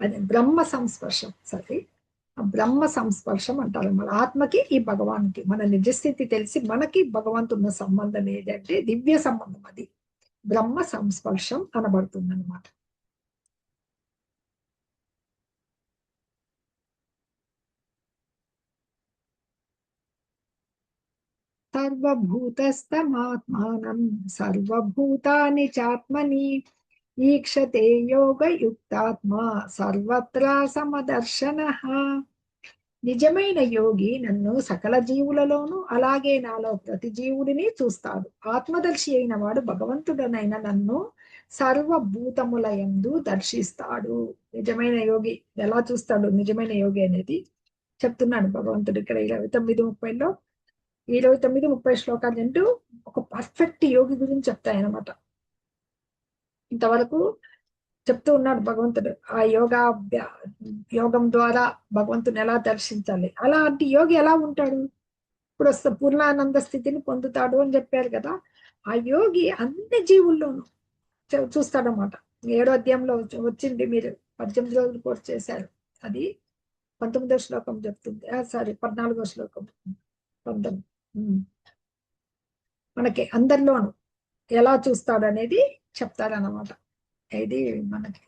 అది బ్రహ్మ సంస్పర్శం, సరే బ్రహ్మ సంస్పర్శం అంటారు అన్నమాట. ఆత్మకి ఈ భగవాన్కి మన నిజస్థితి తెలిసి మనకి భగవంతు ఉన్న సంబంధం ఏదంటే దివ్య సంబంధం, అది బ్రహ్మ సంస్పర్శం అనబడుతుంది అనమాట. సర్వభూతస్థమాత్మానం సర్వభూతాని చాత్మని ఈక్షతే యోగయుక్తాత్మా సర్వత్రా సమదర్శనః. నిజమైన యోగి నన్ను సకల జీవులలోనూ అలాగే నాలో ప్రతి జీవుడిని చూస్తాడు. ఆత్మదర్శి అయిన వాడు భగవంతుడనైన నన్ను సర్వభూతములయందు దర్శిస్తాడు. నిజమైన యోగి ఎలా చూస్తాడు, నిజమైన యోగి అనేది చెప్తున్నాడు భగవంతుడు ఇక్కడ 29:30లో. 29-30 శ్లోకాలు అంటూ ఒక పర్ఫెక్ట్ యోగి గురించి చెప్తాయన్నమాట. ఇంతవరకు చెప్తూ ఉన్నాడు భగవంతుడు ఆ యోగం ద్వారా భగవంతుని ఎలా దర్శించాలి, అలాంటి యోగి ఎలా ఉంటాడు, ఇప్పుడు వస్తే పూర్ణానంద స్థితిని పొందుతాడు అని చెప్పారు కదా. ఆ యోగి అన్ని జీవుల్లోనూ చూస్తాడనమాట. 7వ అధ్యాయంలో వచ్చింది, మీరు 18 రోజులు కోర్సు చేశారు, అది 19వ శ్లోకం చెప్తుంది. సారీ 14వ శ్లోకం 19. మనకి అందరిలోనూ ఎలా చూస్తాడు అనేది చెప్తారన్నమాట. ఇది మనకి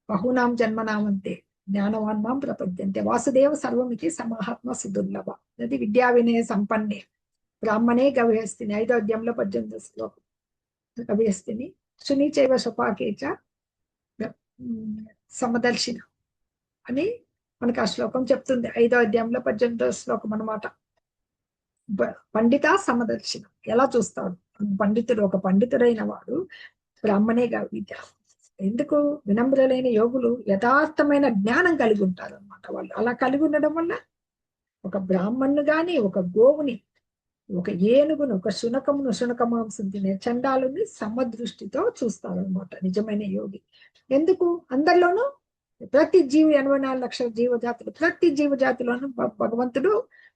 బహునాం జన్మనామంతే జ్ఞానవాన్మాం ప్రపద్యంతే వాసుదేవ సర్వమితి సమాహాత్మ సుదుర్లభ అది విద్యా వినయ సంపన్నే బ్రాహ్మణే గవిహస్తిని 5వ అధ్యాయంలో 18వ శ్లోకం. గవిహస్తిని సునీచైవ సుపాకేచ సమదర్శిన అని మనకి ఆ శ్లోకం చెప్తుంది. 5వ అధ్యాయంలో 18వ శ్లోకం అన్నమాట. పండిత సమదర్శిన ఎలా చూస్తాడు పండితుడు, ఒక పండితుడైన వాడు బ్రాహ్మణేగా విద్య. ఎందుకు వినమ్రులైన యోగులు యథార్థమైన జ్ఞానం కలిగి ఉంటారు అనమాట. వాళ్ళు అలా కలిగి ఉండడం వల్ల ఒక బ్రాహ్మణుని గాని, ఒక గోవుని, ఒక ఏనుగును, ఒక శునకమును, శునక మాంసం తినే చండాలుని సమదృష్టితో చూస్తారు అనమాట నిజమైన యోగి. ఎందుకు అందరిలోనూ ప్రతి జీవి 84 లక్షల జీవజాతులు, ప్రతి జీవజాతిలోనూ భగవంతుడు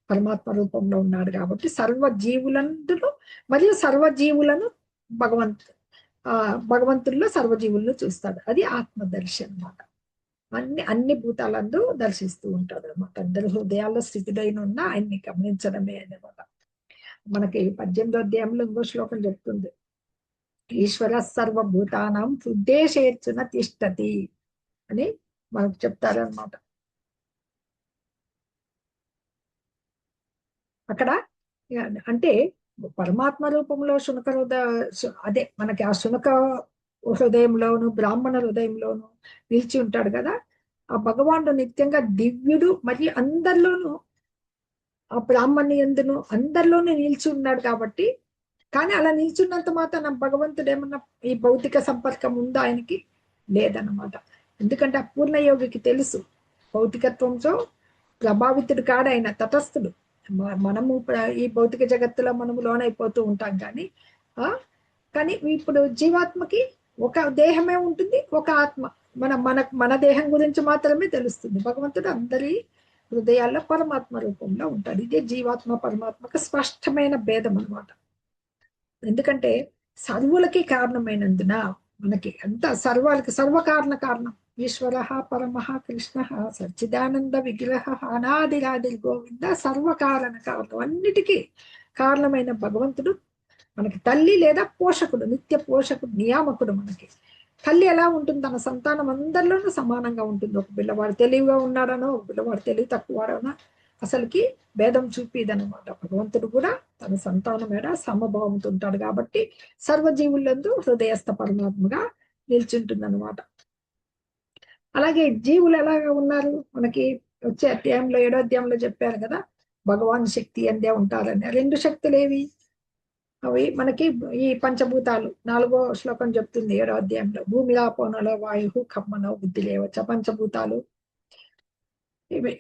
పరమాత్మ రూపంలో ఉన్నాడు కాబట్టి సర్వజీవులందులో మరియు సర్వజీవులను భగవంతుల్లో సర్వజీవులను చూస్తాడు. అది ఆత్మదర్శి అన్నమాట. అన్ని భూతాలందు దర్శిస్తూ ఉంటాడు అనమాట. అందరి హృదయాల్లో స్థితుడైన ఉన్న ఆయన్ని గమనించడమే అన్నమాట. మనకి 18వ అధ్యాయంలో ఇంకో శ్లోకం చెప్తుంది, ఈశ్వర సర్వభూతానాం హృదేశేర్చున తిష్టతి అని మనకు చెప్తారనమాట. అక్కడ అంటే పరమాత్మ రూపంలో శునక అదే మనకి ఆ శునక హృదయంలోను బ్రాహ్మణ హృదయంలోను నిలిచి ఉంటాడు కదా. ఆ భగవానుడు నిత్యంగా దివ్యుడు మరియు అందరిలోనూ ఆ బ్రాహ్మణి ఎందును అందరిలోనూ నిలిచి ఉన్నాడు కాబట్టి. కానీ అలా నిల్చున్నంత మాత్రం భగవంతుడు ఏమన్నా ఈ భౌతిక సంపర్కం ఉందా ఆయనకి? లేదన్నమాట. ఎందుకంటే ఆ పూర్ణయోగికి తెలుసు భౌతికత్వంతో ప్రభావితుడు కాడు ఆయన, తటస్థుడు. మనము ఈ భౌతిక జగత్తులో మనము లోనైపోతూ ఉంటాం కానీ ఇప్పుడు జీవాత్మకి ఒక దేహమే ఉంటుంది, ఒక ఆత్మ. మన దేహం గురించి మాత్రమే తెలుస్తుంది. భగవంతుడు అందరి హృదయాల్లో పరమాత్మ రూపంలో ఉంటాడు. ఇదే జీవాత్మ పరమాత్మకు స్పష్టమైన భేదం అన్నమాట. ఎందుకంటే సర్వులకి కారణమైనందున మనకి అంత సర్వాలకి కారణం ఈశ్వర పరమః కృష్ణ సచ్చిదానంద విగ్రహ అనాదిరాది గోవింద సర్వకారణ కారణం, అన్నిటికీ కారణమైన భగవంతుడు మనకి తల్లి లేదా పోషకుడు, నిత్య పోషకుడు, నియామకుడు. మనకి తల్లి ఎలా ఉంటుంది, తన సంతానం అందరిలోనూ సమానంగా ఉంటుంది. ఒక పిల్లవాడు తెలివిగా ఉన్నాడనో, ఒక పిల్లవాడు తెలివి తక్కువడనో అసలుకి భేదం చూపిదనమాట. భగవంతుడు కూడా తన సంతానం మీద సమభావంతో ఉంటాడు కాబట్టి సర్వజీవులందు హృదయస్థ పరమాత్మగా నిల్చుంటుంది అనమాట. అలాగే జీవులు ఎలాగా ఉన్నారు మనకి వచ్చే అధ్యాయంలో 7వ అధ్యాయంలో చెప్పారు కదా, భగవాన్ శక్తి అందే ఉంటారని. 2 శక్తులు ఏవి? అవి మనకి ఈ పంచభూతాలు 4వ శ్లోకం చెప్తుంది 7వ అధ్యాయంలో. భూమిరాపోనలో వాయు ఖమ్మనో బుద్ధి లేవచ్చ. పంచభూతాలు ఇవి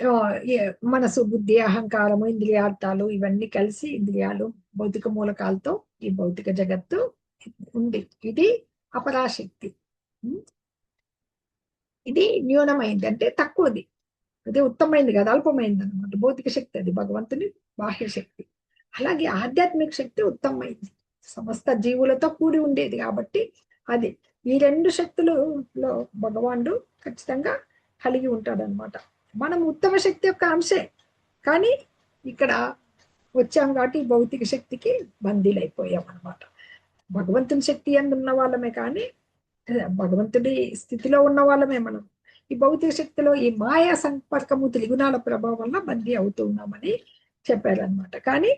మనసు, బుద్ధి, అహంకారము, ఇంద్రియార్థాలు ఇవన్నీ కలిసి ఇంద్రియాలు భౌతిక మూలకాలతో ఈ భౌతిక జగత్తు ఉంది. ఇది అపరాశక్తి. ఇది న్యూనమైంది అంటే తక్కువది, అదే ఉత్తమైంది కాదు, అల్పమైంది అనమాట. భౌతిక శక్తి అది భగవంతుని బాహ్య శక్తి. అలాగే ఆధ్యాత్మిక శక్తి ఉత్తమైంది, సమస్త జీవులతో కూడి ఉండేది కాబట్టి అది. ఈ రెండు శక్తులలో భగవానుడు ఖచ్చితంగా కలిగి ఉంటాడు అనమాట. మనం ఉత్తమ శక్తి యొక్క అంశే, కానీ ఇక్కడ వచ్చాం కాబట్టి భౌతిక శక్తికి బందీలైపోయాం అనమాట. భగవంతుని శక్తి ఎందు ఉన్న వాళ్ళమే, కానీ భగవంతుడి స్థితిలో ఉన్న వాళ్ళమే మనం. ఈ భౌతిక శక్తిలో ఈ మాయా సంపర్కము త్రిగుణాల ప్రభావం వల్ల బందీ అవుతూ ఉన్నామని చెప్పారనమాట. కానీ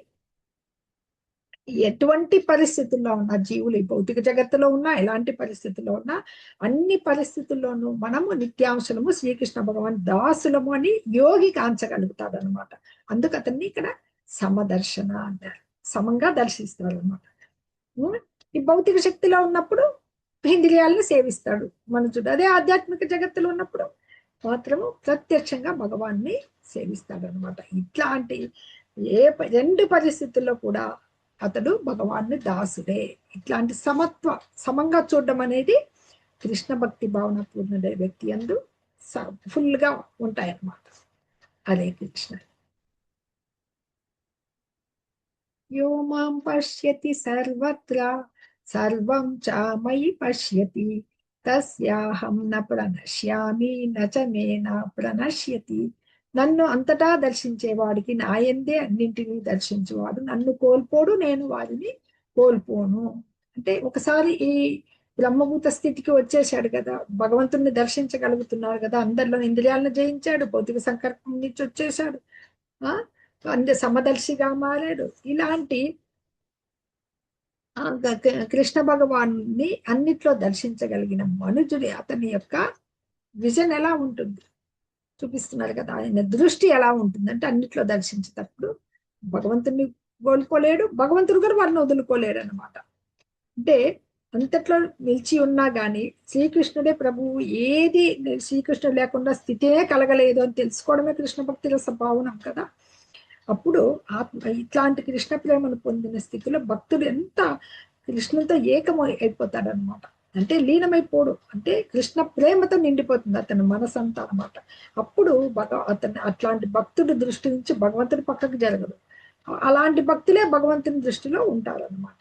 ఎటువంటి పరిస్థితుల్లో ఉన్న జీవులు ఈ భౌతిక జగత్తులో ఉన్నా, ఎలాంటి పరిస్థితుల్లో ఉన్నా, అన్ని పరిస్థితుల్లోనూ మనము నిత్యాంశలము, శ్రీకృష్ణ భగవాన్ దాసులము అని యోగి కాంచగలుగుతాడు అనమాట. అందుకు అతన్ని ఇక్కడ సమదర్శన అంటారు, సమంగా దర్శిస్తాడు అనమాట. ఈ భౌతిక శక్తిలో ఉన్నప్పుడు ఇంద్రియాలను సేవిస్తాడు మనుషుడు. అదే ఆధ్యాత్మిక జగత్తులో ఉన్నప్పుడు మాత్రము ప్రత్యక్షంగా భగవాన్ని సేవిస్తాడు అనమాట. ఇట్లాంటి రెండు పరిస్థితుల్లో కూడా అతడు భగవాన్ని దాసుడే. ఇట్లాంటి సమంగా చూడడం అనేది కృష్ణ భక్తి భావన పూర్ణ వ్యక్తి అందు ఫుల్ గా ఉంటాయన్నమాట. హరే కృష్ణ. యో మాం పశ్యతి సర్వత్ర సర్వం చ మయి పశ్యతి తస్యాహం న ప్రణశ్యామి నచ మే న ప్రణశ్యతి. నన్ను అంతటా దర్శించేవాడికి నాయందే అన్నింటినీ దర్శించేవాడు, నన్ను కోల్పోడు, నేను వారిని కోల్పోను. అంటే ఒకసారి ఈ బ్రహ్మభూత స్థితికి వచ్చేసాడు కదా, భగవంతుణ్ణి దర్శించగలుగుతున్నారు కదా, అందరిలో ఇంద్రియాలను జయించాడు, భౌతిక సంకల్పం నుంచి వచ్చేసాడు, సమదర్శిగా మారాడు. ఇలాంటి కృష్ణ భగవాన్ని అన్నిట్లో దర్శించగలిగిన మనుజుడి అతని యొక్క విజన్ ఎలా ఉంటుంది చూపిస్తున్నారు కదా. ఆయన దృష్టి ఎలా ఉంటుందంటే అన్నిట్లో దర్శించేటప్పుడు భగవంతుని కోల్పోలేడు, భగవంతుడు కూడా వారిని వదులుకోలేడు అనమాట. అంటే అంతట్లో నిలిచి ఉన్నా గాని శ్రీకృష్ణుడే ప్రభువు, ఏది శ్రీకృష్ణుడు లేకుండా స్థితినే కలగలేదు అని తెలుసుకోవడమే కృష్ణ భక్తిలో స్వభావనం కదా. అప్పుడు ఇట్లాంటి కృష్ణ ప్రేమను పొందిన స్థితిలో భక్తుడు ఎంత కృష్ణునితో అయిపోతాడు అనమాట. అంటే లీనమైపోడు, అంటే కృష్ణ ప్రేమతో నిండిపోతుంది అతని మనసంతా అనమాట. అప్పుడు అతని అట్లాంటి భక్తుడి దృష్టి నుంచి భగవంతుడి పక్కకు జరగదు. అలాంటి భక్తులే భగవంతుని దృష్టిలో ఉంటారనమాట.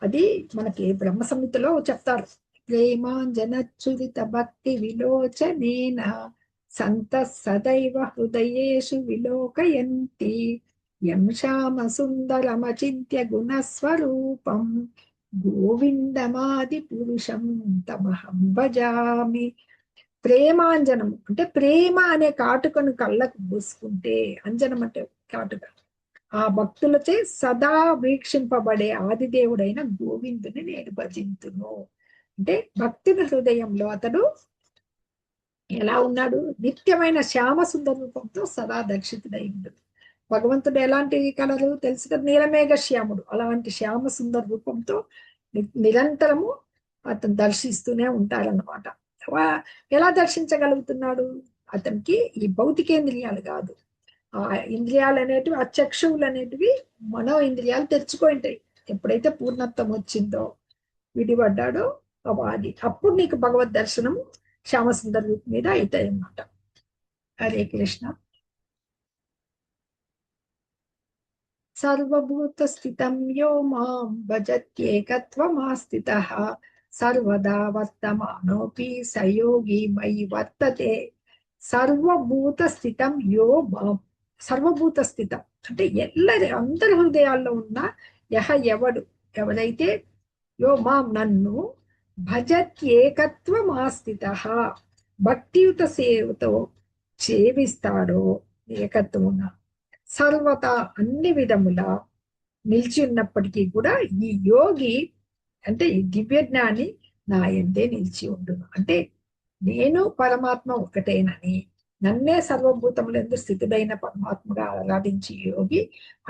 అది మనకి బ్రహ్మ సంహితలో చెప్తారు. ప్రేమాంజనచ్చురిత భక్తి విలోచనేన సంత సదైవ హృదయేషు విలోకయంతి యం శ్యామ సుందరమచింత్య గుణస్వరూపం గోవిందమాది పురుషం తమహం భజామి. ప్రేమాంజనం అంటే ప్రేమ అనే కాటుకను కళ్ళకు పూసుకుంటే, అంజనం అంటే కాటుక, ఆ భక్తులచే సదా వీక్షింపబడే ఆదిదేవుడైన గోవిందుని నేను భజింతును. అంటే భక్తుని హృదయంలో అతడు ఎలా ఉన్నాడు? నిత్యమైన శ్యామ సుందర రూపంతో సదా దర్శితుడై ఉండదు. భగవంతుడు ఎలాంటి కలరు తెలుసు కదా, నీలమేఘ శ్యాముడు. అలాంటి శ్యామ సుందర రూపంతో నిరంతరము అతను దర్శిస్తూనే ఉంటారన్నమాట. ఎలా దర్శించగలుగుతున్నాడు? అతనికి ఈ భౌతికేంద్రియాలు కాదు, ఆ ఇంద్రియాలు అనేటివి, ఆ చక్షువులు అనేటివి మనో ఇంద్రియాలు తెరుచుకుంటాయి. ఎప్పుడైతే పూర్ణత్వం వచ్చిందో, విడిపడ్డాడో అది అప్పుడు నీకు భగవద్ దర్శనము శ్యామసుందర రూపం మీద అవుతాయి అన్నమాట. హరే కృష్ణ. సర్వభూత స్థితం యో మాం భజత్యేకత్వమాస్థితః సర్వదా వర్తమానోపి సయోగి మయి వర్తతే. సర్వభూత స్థితం యో మాం, సర్వభూత స్థితం అంటే అందరి హృదయాల్లో ఉన్న ఎవరైతే యో మాం నన్ను భజత్యేకత్వమాస్థితః భక్తియుత సేవతో సేవిస్తాడో, ఏకత్వమున సర్వత అన్ని విధములా నిలిచి ఉన్నప్పటికీ కూడా ఈ యోగి అంటే ఈ దివ్య జ్ఞాని నా యందే నిలిచి ఉండును. అంటే నేను పరమాత్మ ఒకటేనని, నన్నే సర్వభూతములందు స్థితుడైన పరమాత్మగా ఆరాధించి యోగి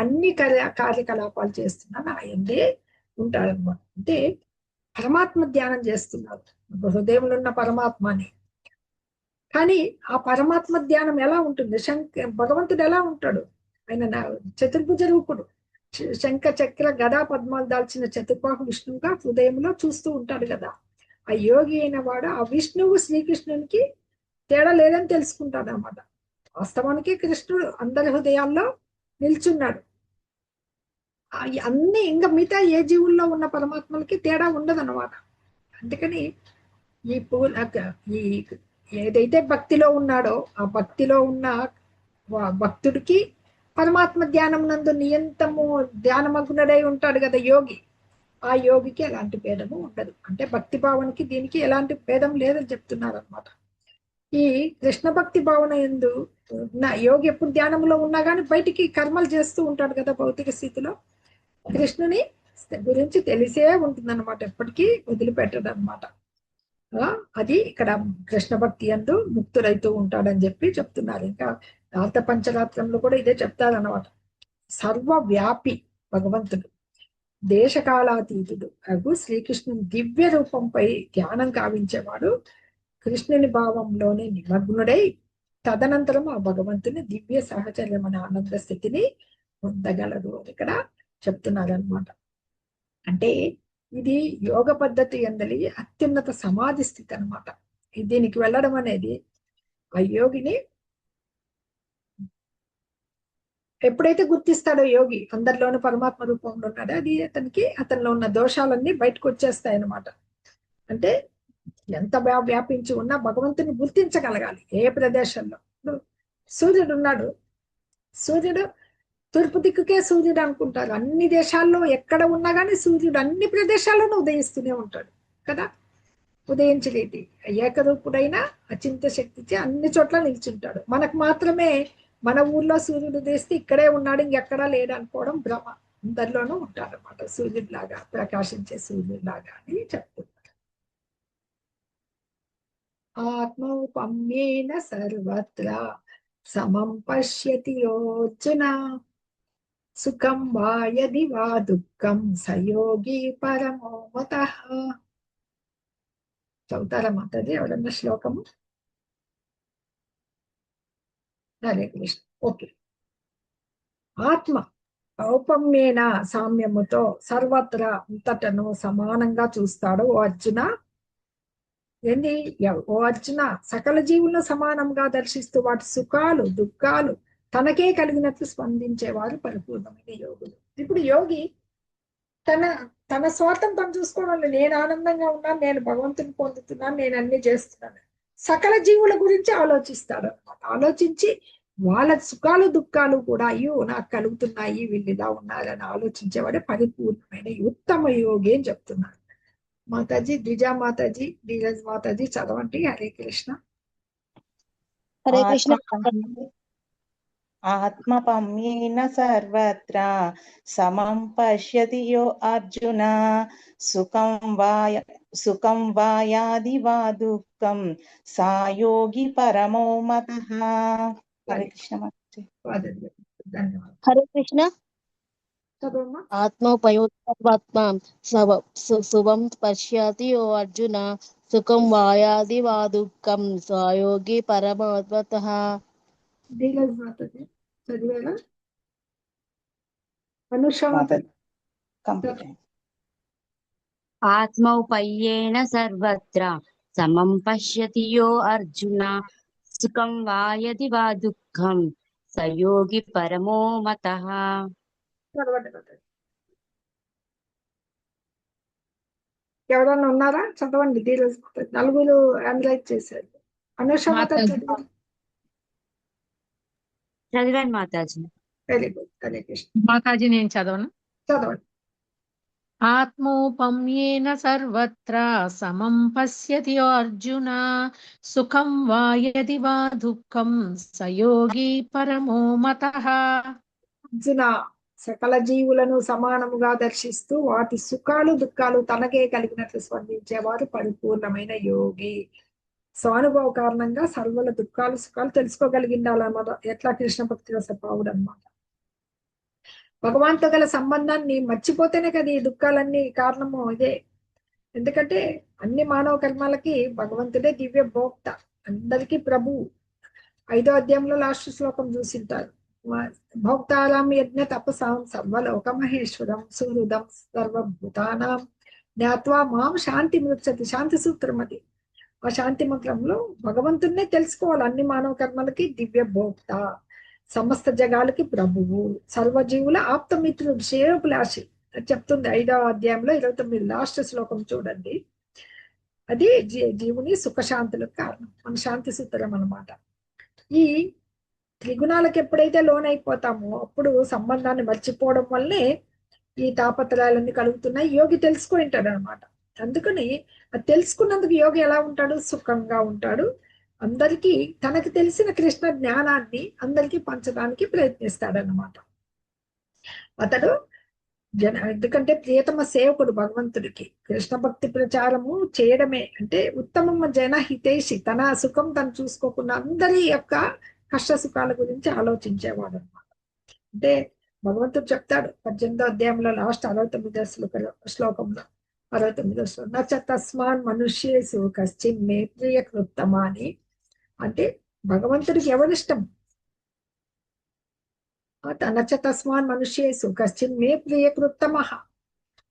అన్ని కార్యకలాపాలు చేస్తున్న నా యందే ఉంటాడనమాట. అంటే పరమాత్మ ధ్యానం చేస్తున్నారు, హృదయంలో ఉన్న పరమాత్మని. కానీ ఆ పరమాత్మ ధ్యానం ఎలా ఉంటుంది? భగవంతుడు ఎలా ఉంటాడు? ఆయన చతుర్భుజ రూపుడు, శంఖ చక్ర గదా పద్మాలు దాల్చిన చతుర్బాహు విష్ణువుగా హృదయంలో చూస్తూ ఉంటాడు కదా. ఆ యోగి అయిన వాడు ఆ విష్ణువు శ్రీకృష్ణునికి తేడా లేదని తెలుసుకుంటాడు అనమాట. వాస్తవానికి కృష్ణుడు అందరి హృదయాల్లో నిల్చున్నాడు. అన్ని ఇంకా మిగతా ఏ జీవుల్లో ఉన్న పరమాత్మలకి తేడా ఉండదన్నమాట. అందుకని ఈ ఈ ఏదైతే భక్తిలో ఉన్నాడో ఆ భక్తిలో ఉన్న భక్తుడికి పరమాత్మ ధ్యానం నందు నియంతము ధ్యానమగ్నుడై ఉంటాడు కదా యోగి. ఆ యోగికి ఎలాంటి భేదము ఉండదు. అంటే భక్తి భావనకి దీనికి ఎలాంటి భేదం లేదని చెప్తున్నారు అనమాట. ఈ కృష్ణ భక్తి భావన ఎందు యోగి ఎప్పుడు ధ్యానంలో ఉన్నా కానీ బయటికి కర్మలు చేస్తూ ఉంటాడు కదా భౌతిక స్థితిలో. కృష్ణుని గురించి తెలిసే ఉంటుంది అనమాట, ఎప్పటికీ వదిలిపెట్టడు అనమాట. అది ఇక్కడ కృష్ణ భక్తి యందు ముక్తుడైతూ ఉంటాడని చెప్పి చెప్తున్నారు. ఇంకా రాత పంచరాత్రంలో కూడా ఇదే చెప్తారన్నమాట. సర్వవ్యాపి భగవంతుడు, దేశకాలాతీతుడు అగు శ్రీకృష్ణుని దివ్య రూపంపై ధ్యానం కావించేవాడు కృష్ణుని భావంలోనే నిమగ్నుడై తదనంతరం ఆ భగవంతుని దివ్య సహచర్యమైన ఆనంద స్థితిని పొందగలడు అని ఇక్కడ చెప్తున్నారనమాట. అంటే ఇది యోగ పద్ధతి అందలి అత్యున్నత సమాధి స్థితి అనమాట. దీనికి వెళ్ళడం అనేది ఆ యోగిని ఎప్పుడైతే గుర్తిస్తాడో యోగి అందరిలోనూ పరమాత్మ రూపంలో ఉన్నాడో అది అతనిలో ఉన్న దోషాలన్నీ బయటకు వచ్చేస్తాయి అన్నమాట. అంటే ఎంత వ్యాపించి ఉన్నా భగవంతుని గుర్తించగలగాలి. ఏ ప్రదేశంలో సూర్యుడు ఉన్నాడు, సూర్యుడు తూర్పు దిక్కుకే సూర్యుడు అనుకుంటారు. అన్ని దేశాల్లో ఎక్కడ ఉన్నా కానీ సూర్యుడు అన్ని ప్రదేశాల్లోనూ ఉదయిస్తూనే ఉంటాడు కదా. ఉదయించలేది ఏకరూపుడైన అచింత శక్తిచే అన్ని చోట్ల నిల్చుంటాడు. మనకు మాత్రమే మన ఊర్లో సూర్యుడు ఉదయిస్తే ఇక్కడే ఉన్నాడు, ఇంకెక్కడా లేడు అనుకోవడం భ్రమ. అందరిలోనూ ఉంటాడు అనమాట సూర్యుడిలాగా, ప్రకాశించే సూర్యుడిలాగా అని చెప్తున్నారు. ఆత్మౌపమ్యేన సర్వత్ర సమం పశ్యతి యోర్జున సుఖం వా యది వా దుఃఖం సయోగి పరమో మతః. చదువుతారా మాతాజీ ఎవరన్నా శ్లోకము? హరే కృష్ణ. ఓకే. ఆత్మ ఔపమ్యేన సామ్యముతో సర్వత్రా అంతటను సమానంగా చూస్తాడు ఓ అర్జున. ఏంది? ఓ అర్జున, సకల జీవులను సమానంగా దర్శిస్తూ వాటి సుఖాలు దుఃఖాలు తనకే కలిగినట్లు స్పందించేవారు పరిపూర్ణమైన యోగులు. ఇప్పుడు యోగి తన స్వార్థం తను చూసుకోవడం, నేను ఆనందంగా ఉన్నాను, నేను భగవంతుని పొందుతున్నాను, నేను అన్ని చేస్తున్నాను. సకల జీవుల గురించి ఆలోచిస్తాడు అనమాట. ఆలోచించి వాళ్ళ సుఖాలు దుఃఖాలు కూడా అయ్యో నాకు కలుగుతున్నాయి, వీళ్ళు ఇలా ఉన్నారని ఆలోచించేవాడే పరిపూర్ణమైన ఉత్తమ యోగి అని చెప్తున్నారు. మాతాజీ ద్విజా మాతాజీ, ధీరజ్ మాతాజీ చదవండి. హరే కృష్ణ. హరే కృష్ణ. ఆత్మపమ్యేన సర్వత్ర సమం పశ్యతి యో అర్జున సుఖం వా యాది వా దుఃఖం సా యోగి పరమో మతః. హరే కృష్ణ మాతాజీ. ధన్యవాదాలు. హరే కృష్ణ. చదవమ్మా. ఆత్మోపయోత్వాత్మ శుభం పశ్యతి యో అర్జున సుఖం వాయాది వా దుఃఖం స్వయోగి పరమోత్మతః. ధీరజ్ మాతాజీ చదివేలా? అనుష మాతాజీ కంప్లీట్. ఆత్మౌపయ్యేన సర్వత్ర సమం పశ్యతి యో అర్జున సుఖం వా యది వా దుఃఖం సయోగి పరమో మతః. చదవండి మాతాజీ. ఎవరన్నా ఉన్నారా? చదవండి. ధీరజ్ మాతాజీ నలుగురు అనలైజ్ చేశారు. అనుష మాతాజీ చదవండి. చదివాను మాతాజీ. Very good. హరే కృష్ణ. మాతాజీ నేను చదవను. చదవండి. ఆత్మోపమ్యేన సర్వత్ర సమం పశ్యతి అర్జున సుఖం వా యది వా దుఃఖం సయోగి పరమో మతః. అర్జున, సకల జీవులను సమానముగా దర్శిస్తూ వాటి సుఖాలు దుఃఖాలు తనకే కలిగినట్లు స్పందించేవారు పరిపూర్ణమైన యోగి. స్వానుభవ కారణంగా సర్వల దుఃఖాలు సుఖాలు తెలుసుకోగలిగిండాలన్నమాట. ఎట్లా కృష్ణ భక్తి రసపావుడు అనమాట. భగవాన్తో గల సంబంధాన్ని మర్చిపోతేనే కదా ఈ దుఃఖాలన్నీ కారణము ఇదే. ఎందుకంటే అన్ని మానవ కర్మాలకి భగవంతుడే దివ్య భోక్త, అందరికీ ప్రభు. 5వ అధ్యాయంలో లాస్ట్ శ్లోకం చూసింటారు. భోక్తారాం యజ్ఞ తపసాం సర్వలోక మహేశ్వరం సుహృదం సర్వభూతానాం జ్ఞాత్వా మాం శాంతి మృచ్చతి, శాంతి సూత్రం అది. ఆ శాంతి మంత్రంలో భగవంతున్నే తెలుసుకోవాలి. అన్ని మానవ కర్మలకి దివ్య భోక్త, సమస్త జగాలకి ప్రభువు, సర్వజీవుల ఆప్తమిత్రుడు, శ్రేయోభిలాషి అని చెప్తుంది 5వ అధ్యాయంలో 29 లాస్ట్ శ్లోకం చూడండి. అది జీవుని సుఖశాంతులకు కారణం, మన శాంతి సూత్రం అన్నమాట. ఈ త్రిగుణాలకు ఎప్పుడైతే లోనైపోతామో అప్పుడు సంబంధాన్ని మర్చిపోవడం వల్లే ఈ తాపత్రయాలన్నీ కలుగుతున్నాయి. యోగి తెలుసుకుంటాడు అనమాట. అందుకని అది తెలుసుకున్నందుకు యోగి ఎలా ఉంటాడు? సుఖంగా ఉంటాడు. అందరికీ తనకి తెలిసిన కృష్ణ జ్ఞానాన్ని అందరికీ పంచడానికి ప్రయత్నిస్తాడనమాట. అతడు ఎందుకంటే ప్రియతమ సేవకుడు భగవంతుడికి. కృష్ణ భక్తి ప్రచారము చేయడమే అంటే ఉత్తమ జన హితేషి, తన సుఖం తను చూసుకోకుండా అందరి యొక్క కష్ట సుఖాల గురించి ఆలోచించేవాడు అనమాట. అంటే భగవంతుడు చెప్తాడు 18వ అధ్యాయంలో లాస్ట్ 69వ శ్లోకంలో 69వ శ్లోకం, నచ తస్మాన్ మనుష్యేసు కశ్చిన్ మే ప్రియ కృత్తమా అని. అంటే భగవంతుడికి ఎవరిష్టం? నచ తస్మాన్ మనుష్యేసు కశ్చిన్ మే ప్రియ కృత్తమ,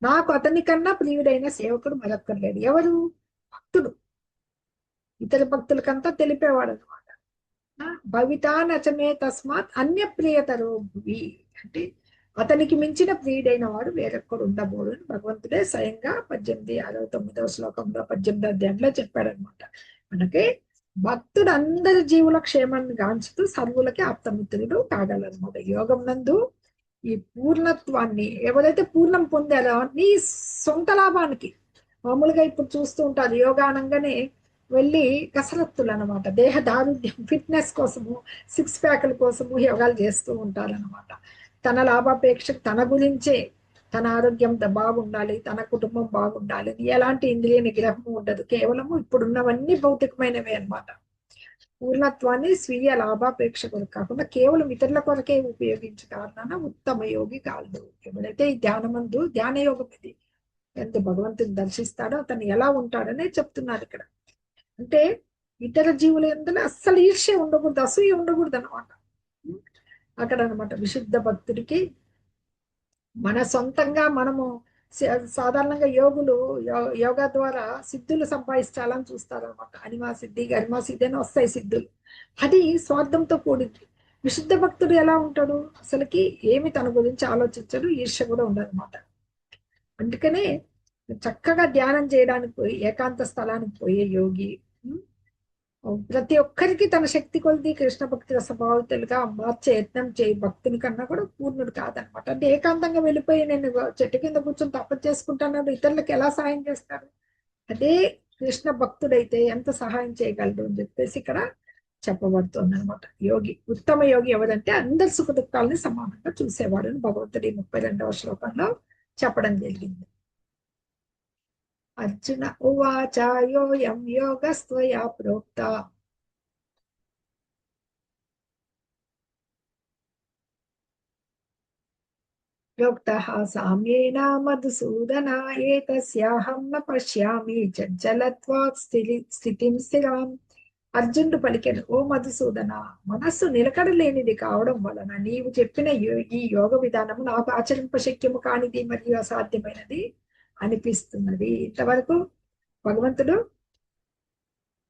నాకు అతని కన్నా ప్రియుడైన సేవకుడు మరొక్కర్లేడు. ఎవరు? భక్తుడు. ఇతర భక్తులకంతా తెలిపేవాడు అనమాట. భవితా నచమే తస్మాత్ అన్య ప్రియతరో భువి, అంటే అతనికి మించిన ప్రియుడైన వాడు వేరొక్కడు ఉండబోడు అని భగవంతుడే స్వయంగా 69వ శ్లోకంలో 18వ అధ్యాయంలో చెప్పాడనమాట. మనకి భక్తుడు అందరి జీవుల క్షేమాన్ని గాంచుతూ సర్వులకి ఆప్తమిత్రుడు కాగలనమాట. యోగం నందు ఈ పూర్ణత్వాన్ని ఎవరైతే పూర్ణం పొందారో నీ సొంత లాభానికి, మామూలుగా ఇప్పుడు చూస్తూ ఉంటారు యోగా అనగానే వెళ్ళి కసరత్తులు అనమాట, దేహ దారుఢ్యం, ఫిట్నెస్ కోసము, 6 ప్యాకుల కోసము యోగాలు చేస్తూ ఉంటారనమాట. తన లాభాపేక్ష, తన గురించే, తన ఆరోగ్యం బాగుండాలి, తన కుటుంబం బాగుండాలి, ఎలాంటి ఇంద్రియ నిగ్రహము ఉండదు. కేవలము ఇప్పుడున్నవన్నీ భౌతికమైనవే అనమాట. పూర్ణత్వాన్ని స్వీయ లాభాపేక్ష కొరకు కాకుండా కేవలం ఇతరుల కొరకే ఉపయోగించే కారణాన ఉత్తమ యోగి కాదు. ఎవరైతే ఈ ధ్యానమందు, ధ్యాన యోగం ఇది ఎంత భగవంతుని దర్శిస్తాడో అతను ఎలా ఉంటాడనే చెప్తున్నారు ఇక్కడ. అంటే ఇతర జీవుల ఎందులో అస్సలు ఈర్ష్య ఉండకూడదు, అసూయ ఉండకూడదు అనమాట. అక్కడ అనమాట విశుద్ధ భక్తుడికి మన సొంతంగా మనము సాధారణంగా యోగులు యోగా ద్వారా సిద్ధులు సంపాదించాలని చూస్తారనమాట. అనిమా సిద్ధి, గరిమా సిద్ధి అని వస్తాయి సిద్ధులు. అది స్వార్థంతో కూడింది. విశుద్ధ భక్తుడు ఎలా ఉంటాడు? అసలుకి ఏమి తన గురించి ఆలోచించడు, ఈర్ష్య కూడా ఉండదన్నమాట. అందుకనే చక్కగా ధ్యానం చేయడానికి పోయి ఏకాంత స్థలానికి పోయే యోగి ప్రతి ఒక్కరికి తన శక్తి కొలిది కృష్ణ భక్తి రసభావితులుగా మార్చే యత్నం చేయి భక్తుని కన్నా కూడా పూర్ణుడు కాదనమాట. అంటే ఏకాంతంగా వెళ్ళిపోయి నేను చెట్టు కింద కూర్చొని తపస్సు చేసుకుంటాను ఇతరులకు ఎలా సహాయం చేస్తారు? అదే కృష్ణ భక్తుడైతే ఎంత సహాయం చేయగలడు అని చెప్పేసి ఇక్కడ చెప్పబడుతుంది అనమాట. యోగి, ఉత్తమ యోగి ఎవరంటే అందరి సుఖ దుఃఖాలని సమానంగా చూసేవాడు అని భగవంతుడి 32వ శ్లోకంలో చెప్పడం జరిగింది. అర్జున ఉవాచ యోయం యోగస్త్వయా ప్రోక్త సామ్యేన మధుసూదన ఏతస్యాహం న పశ్యామి చంచలత్వాత్ స్థితిం స్థిరాం. అర్జునుడు పలికెను, ఓ మధుసూదన, మనస్సు నిలకడలేనిది కావడం వలన నీవు చెప్పిన ఈ యోగ విధానము నాకు ఆచరింపశక్యము కానిది మరియు అసాధ్యమైనది అనిపిస్తున్నది. ఇంతవరకు భగవంతుడు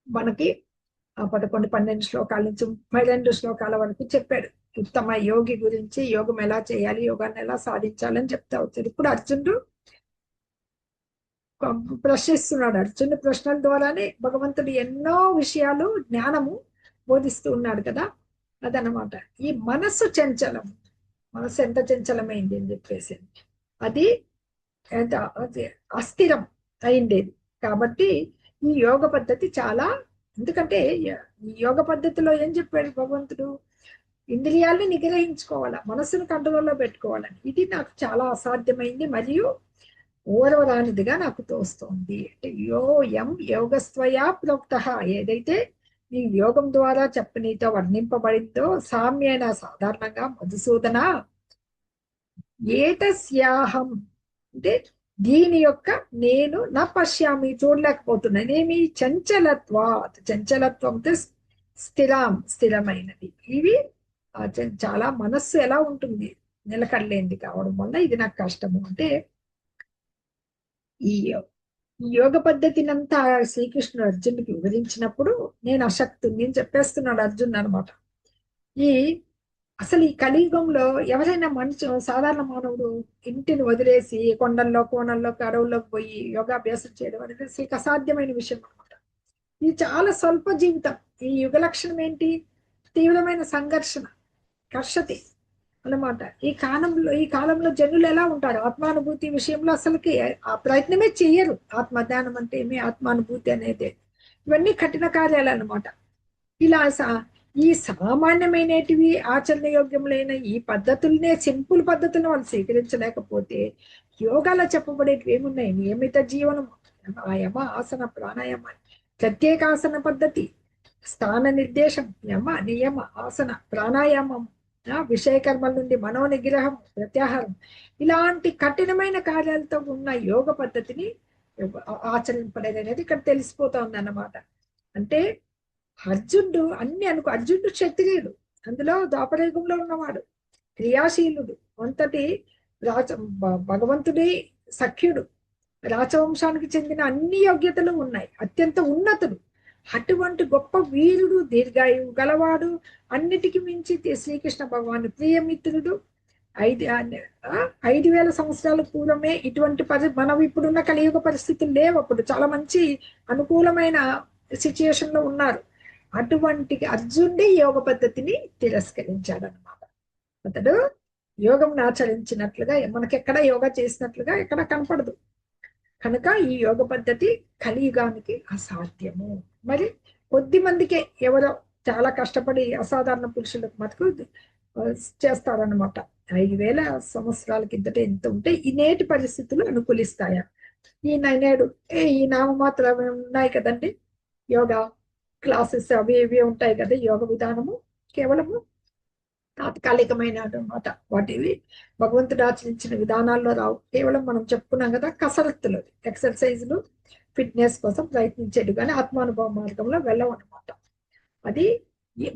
మనకి 11, 12 శ్లోకాల నుంచి 32 శ్లోకాల వరకు చెప్పాడు ఉత్తమ యోగి గురించి, యోగం ఎలా చేయాలి, యోగాన్ని ఎలా సాధించాలని చెప్తా వచ్చాడు. ఇప్పుడు అర్జునుడు ప్రశ్నిస్తున్నాడు. అర్జునుడి ప్రశ్నల ద్వారానే భగవంతుడు ఎన్నో విషయాలు జ్ఞానము బోధిస్తూ ఉన్నాడు కదా. అదనమాట ఈ మనస్సు చంచలం. మనస్సు ఎంత చంచలమైంది అని చెప్పేసి అది అస్థిరం అయిండేది. కాబట్టి ఈ యోగ పద్ధతి చాలా, ఎందుకంటే ఈ యోగ పద్ధతిలో ఏం చెప్పాడు భగవంతుడు? ఇంద్రియాల్ని నిగ్రహించుకోవాలా, మనస్సును కంట్రోల్లో పెట్టుకోవాలని. ఇది నాకు చాలా అసాధ్యమైంది మరియు ఓరవరానిదిగా నాకు తోస్తోంది. అంటే యోగస్త్వయా ప్రోక్త, ఏదైతే నీ యోగం ద్వారా నీతో వర్ణింపబడిందో సామ్యేన, సాధారణంగా మధుసూదన, ఏతస్యాహం అంటే దీని యొక్క నేను నా పశ్యామి చూడలేకపోతున్నాను. ఏమి? చంచలత్వాత్, చంచలత్వంతో స్థిరమైనది. ఇవి చాలా మనస్సు ఎలా ఉంటుంది? నిలకడలేనిది కావడం వల్ల ఇది నాకు కష్టము. అంటే ఈ ఈ యోగ పద్ధతిని అంతా శ్రీకృష్ణుడు అర్జునుడికి వివరించినప్పుడు నేను అశక్తుని అని చెప్పేస్తున్నాడు అర్జున్ అనమాట. ఈ అసలు ఈ కలియుగంలో ఎవరైనా మనిషి సాధారణ మానవుడు ఇంటిని వదిలేసి కొండల్లో కోణల్లోకి అడవుల్లోకి పోయి యోగాభ్యాసం చేయడం అనేది అసలు అసాధ్యమైన విషయం అనమాట. ఇది చాలా స్వల్ప జీవితం. ఈ యుగ లక్షణం ఏంటి? తీవ్రమైన సంఘర్షణ, కర్షతి అన్నమాట. ఈ కాలంలో జనులు ఎలా ఉంటారు? ఆత్మానుభూతి విషయంలో అసలుకి ఆ ప్రయత్నమే చెయ్యరు. ఆత్మజ్ఞానం అంటే ఏమి, ఆత్మానుభూతి అనేది, ఇవన్నీ కఠిన కార్యాలు అన్నమాట. ఇలా ఈ సామాన్యమైనటివి ఆచరణ యోగ్యములైన ఈ పద్ధతులనే, సింపుల్ పద్ధతులను వాళ్ళు స్వీకరించలేకపోతే యోగాలో చెప్పబడేటివి ఏమున్నాయి? నియమిత జీవనం, యమ ఆసన ప్రాణాయామ, ప్రత్యేకాసన పద్ధతి, స్థాన నిర్దేశం, యమ నియమ ఆసన ప్రాణాయామం, విషయకర్మల నుండి మనో నిగ్రహం, ప్రత్యాహారం, ఇలాంటి కఠినమైన కార్యాలతో ఉన్న యోగ పద్ధతిని ఆచరింపలేదు అనేది ఇక్కడ తెలిసిపోతుంది అన్నమాట. అంటే అర్జునుడు అర్జునుడు క్షత్రియుడు, అందులో ద్వాపరయుగంలో ఉన్నవాడు, క్రియాశీలుడు, అంతటి భగవంతుడి సఖ్యుడు, రాచవంశానికి చెందిన అన్ని యోగ్యతలు ఉన్నాయి, అత్యంత ఉన్నతుడు. అటువంటి గొప్ప వీరుడు, దీర్ఘాయువు గలవాడు, అన్నిటికీ మించి శ్రీకృష్ణ భగవాను ప్రియమిత్రుడు. 5,000 సంవత్సరాల పూర్వమే ఇటువంటి మనం ఇప్పుడున్న కలియుగ పరిస్థితులు లేవు. అప్పుడు చాలా మంచి అనుకూలమైన సిచ్యుయేషన్ లో ఉన్నారు. అటువంటి అర్జునుడి యోగ పద్ధతిని తిరస్కరించాడు అనమాట. అతడు యోగం ఆచరించినట్లుగా మనకెక్కడ యోగా చేసినట్లుగా ఎక్కడ కనపడదు. కనుక ఈ యోగ పద్ధతి కలియుగానికి అసాధ్యము. మరి కొద్ది మందికే, ఎవరో చాలా కష్టపడి అసాధారణ పురుషులకు మటుకు చేస్తారనమాట. 5,000 సంవత్సరాల కిందట ఎంత ఉంటే ఈ నేటి పరిస్థితులు అనుకూలిస్తాయా? ఈ నామమాత్రం ఉన్నాయి కదండి, యోగా క్లాసెస్ అవి ఇవి ఉంటాయి కదా, యోగ విధానము కేవలము తాత్కాలికమైన అనమాట. వాటివి భగవంతుడు ఆచరించిన విధానాల్లో రావు. కేవలం మనం చెప్పుకున్నాం కదా, కసరత్తులు, ఎక్సర్సైజులు, ఫిట్నెస్ కోసం ప్రయత్నించేది, కానీ ఆత్మానుభవ మార్గంలో వెళ్ళవు అనమాట. అది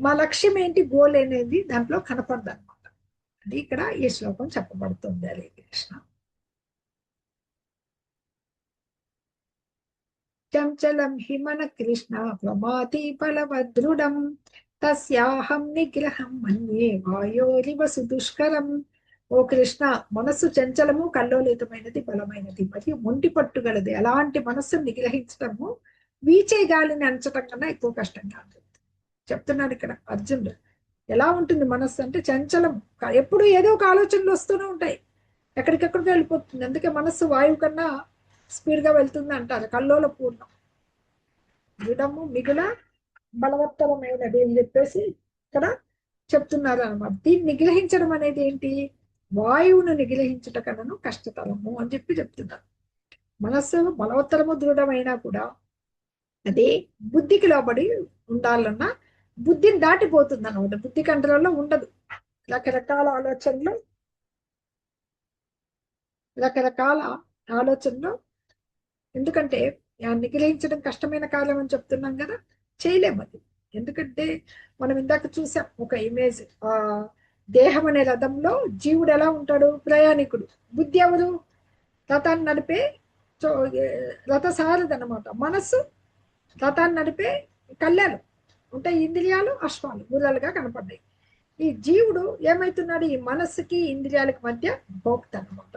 మా లక్ష్యం ఏంటి, గోల్ అనేది దాంట్లో కనపడదు అనమాట. అది ఇక్కడ ఈ శ్లోకం చెప్పబడుతుంది. హరే కృష్ణ. చంచలం హిమన కృష్ణ ప్రమాతి బలవదృఢం తస్యాహం నిగ్రహం మన్యే వాయోరివ సుదుష్కరం. ఓ కృష్ణ, మనస్సు చంచలము, కల్లోలితమైనది, బలమైనది మరియు మొండి పట్టుగలది. అలాంటి మనస్సును నిగ్రహించడము వీచే గాలిని అంచటం కన్నా ఎక్కువ కష్టంగా ఉంటుంది చెప్తున్నాడు ఇక్కడ అర్జునుడు. ఎలా ఉంటుంది మనస్సు అంటే చంచలం, ఎప్పుడు ఏదో ఒక ఆలోచనలు వస్తూనే ఉంటాయి, ఎక్కడికెక్కడికి వెళ్ళిపోతుంది. అందుకే మనస్సు వాయువు కన్నా స్పీడ్ గా వెళ్తుంది అంటారు. కల్లోల పూర్ణం, దృఢము, మిగుల బలవత్తరమైనది అని చెప్పేసి ఇక్కడ చెప్తున్నారు అనమాట. దీన్ని నిగ్రహించడం అనేది ఏంటి? వాయువును నిగ్రహించుట కన్నాను కష్టతరము అని చెప్తున్నారు. మనస్సు బలవత్తరము, దృఢమైనా కూడా అది బుద్ధికి లోబడి ఉండాలన్నా బుద్ధిని దాటిపోతుంది అనమాట. బుద్ధి కంట్రోల్లో ఉండదు. రకరకాల ఆలోచనలు, ఎందుకంటే నిగ్రహించడం కష్టమైన కార్యం అని చెప్తున్నాం కదా, చేయలేము అది. ఎందుకంటే మనం ఇందాక చూసాం ఒక ఇమేజ్, దేహం అనే రథంలో జీవుడు ఎలా ఉంటాడు? ప్రయాణికుడు. బుద్ధి ఎవరు? రథాన్ని నడిపే రథసారథి అనమాట. మనస్సు రథాన్ని నడిపే కళ్యాలు ఉంటాయి. ఇంద్రియాలు అశ్వాలు, గుర్రాలుగా కనపడ్డాయి. ఈ జీవుడు ఏమైతున్నాడు? ఈ మనస్సుకి ఇంద్రియాలకు మధ్య భోక్త అనమాట.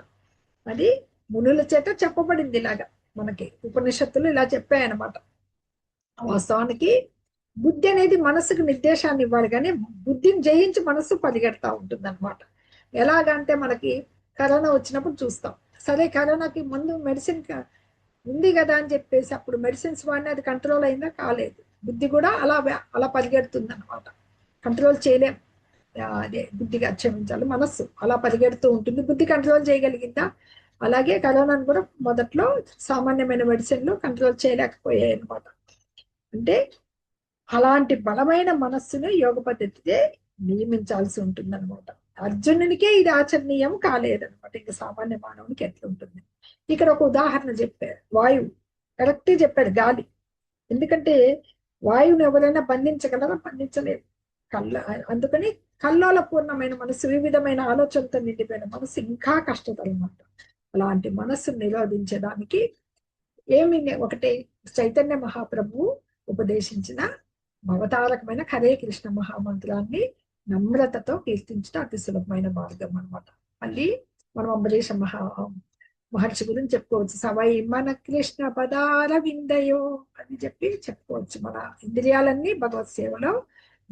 అది మునుల చేత చెప్పబడింది. ఇలాగా మనకి ఉపనిషత్తులు ఇలా చెప్పాయన్నమాట. వాస్తవానికి బుద్ధి అనేది మనస్సుకు నిర్దేశాన్ని ఇవ్వాలి, కానీ బుద్ధిని జయించి మనస్సు పరిగెడతా ఉంటుంది అనమాట. ఎలాగంటే మనకి కరోనా వచ్చినప్పుడు చూస్తాం, సరే కరోనాకి ముందు మెడిసిన్ ఉంది కదా అని చెప్పేసి అప్పుడు మెడిసిన్స్ వాడిని, అది కంట్రోల్ అయిందా? కాలేదు. బుద్ధి కూడా అలా పరిగెడుతుంది అనమాట. కంట్రోల్ చేయలేం. అదే బుద్ధిగా క్షమించాలి, మనస్సు అలా పరిగెడుతూ ఉంటుంది. బుద్ధి కంట్రోల్ చేయగలిగిందా? అలాగే కరోనాను కూడా మొదట్లో సామాన్యమైన మెడిసిన్లు కంట్రోల్ చేయలేకపోయాయి అనమాట. అంటే అలాంటి బలమైన మనస్సును యోగ పద్ధతితే నియమించాల్సి ఉంటుంది అనమాట. అర్జునునికే ఇది ఆచరణీయం కాలేదనమాట. ఇంకా సామాన్య మానవునికి ఎట్లుంటుంది? ఇక్కడ ఒక ఉదాహరణ చెప్పారు, వాయువు. కరెక్ట్ చెప్పాడు, గాలి. ఎందుకంటే వాయువుని ఎవరైనా బంధించగలరా? బంధించలేరు. అందుకని కల్లోల పూర్ణమైన మనసు, వివిధమైన ఆలోచనతో నిండిపోయిన మనసు ఇంకా కష్టతరమాట. అలాంటి మనస్సును నిరోధించడానికి ఏమి ఒకటే చైతన్య మహాప్రభువు ఉపదేశించిన అవతారకమైన హరే కృష్ణ మహామంత్రాన్ని నమ్రతతో కీర్తించడం అతి సులభమైన మార్గం అన్నమాట. మళ్ళీ మనం అంబరీష మహర్షి గురించి చెప్పుకోవచ్చు. సవై మన కృష్ణ పదార విందయో అని చెప్పుకోవచ్చు. మన ఇంద్రియాలన్నీ భగవత్ సేవలో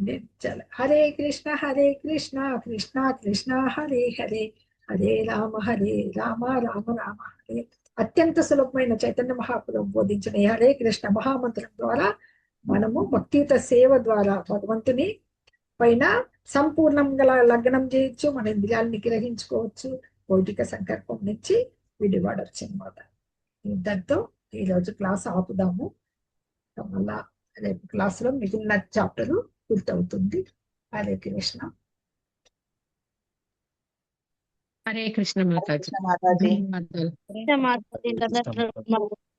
నిలిచాలి. హరే కృష్ణ కృష్ణ కృష్ణ హరే హరే హరే రామ రామ రామ హరే. అత్యంత సులభమైన చైతన్య మహాప్రభు బోధించిన ఈ హరే కృష్ణ మహామంత్రం ద్వారా మనము భక్తియుత సేవ ద్వారా భగవంతుని పైన సంపూర్ణంగా లగ్నం చేయొచ్చు. మన ఇంద్రియాలను నిగ్రహించుకోవచ్చు. భౌతిక సంకల్పం నుంచి విడిపడవచ్చు అన్నమాట. ఇంతటితో ఈరోజు క్లాస్ ఆపుదాము. మళ్ళా రేపు క్లాసులో మిగిలిన చాప్టర్ పూర్తవుతుంది. హరే కృష్ణ. హరే కృష్ణ మాతాజీ. మాతాజీ. ధన్యవాదాలు. మాతాజీ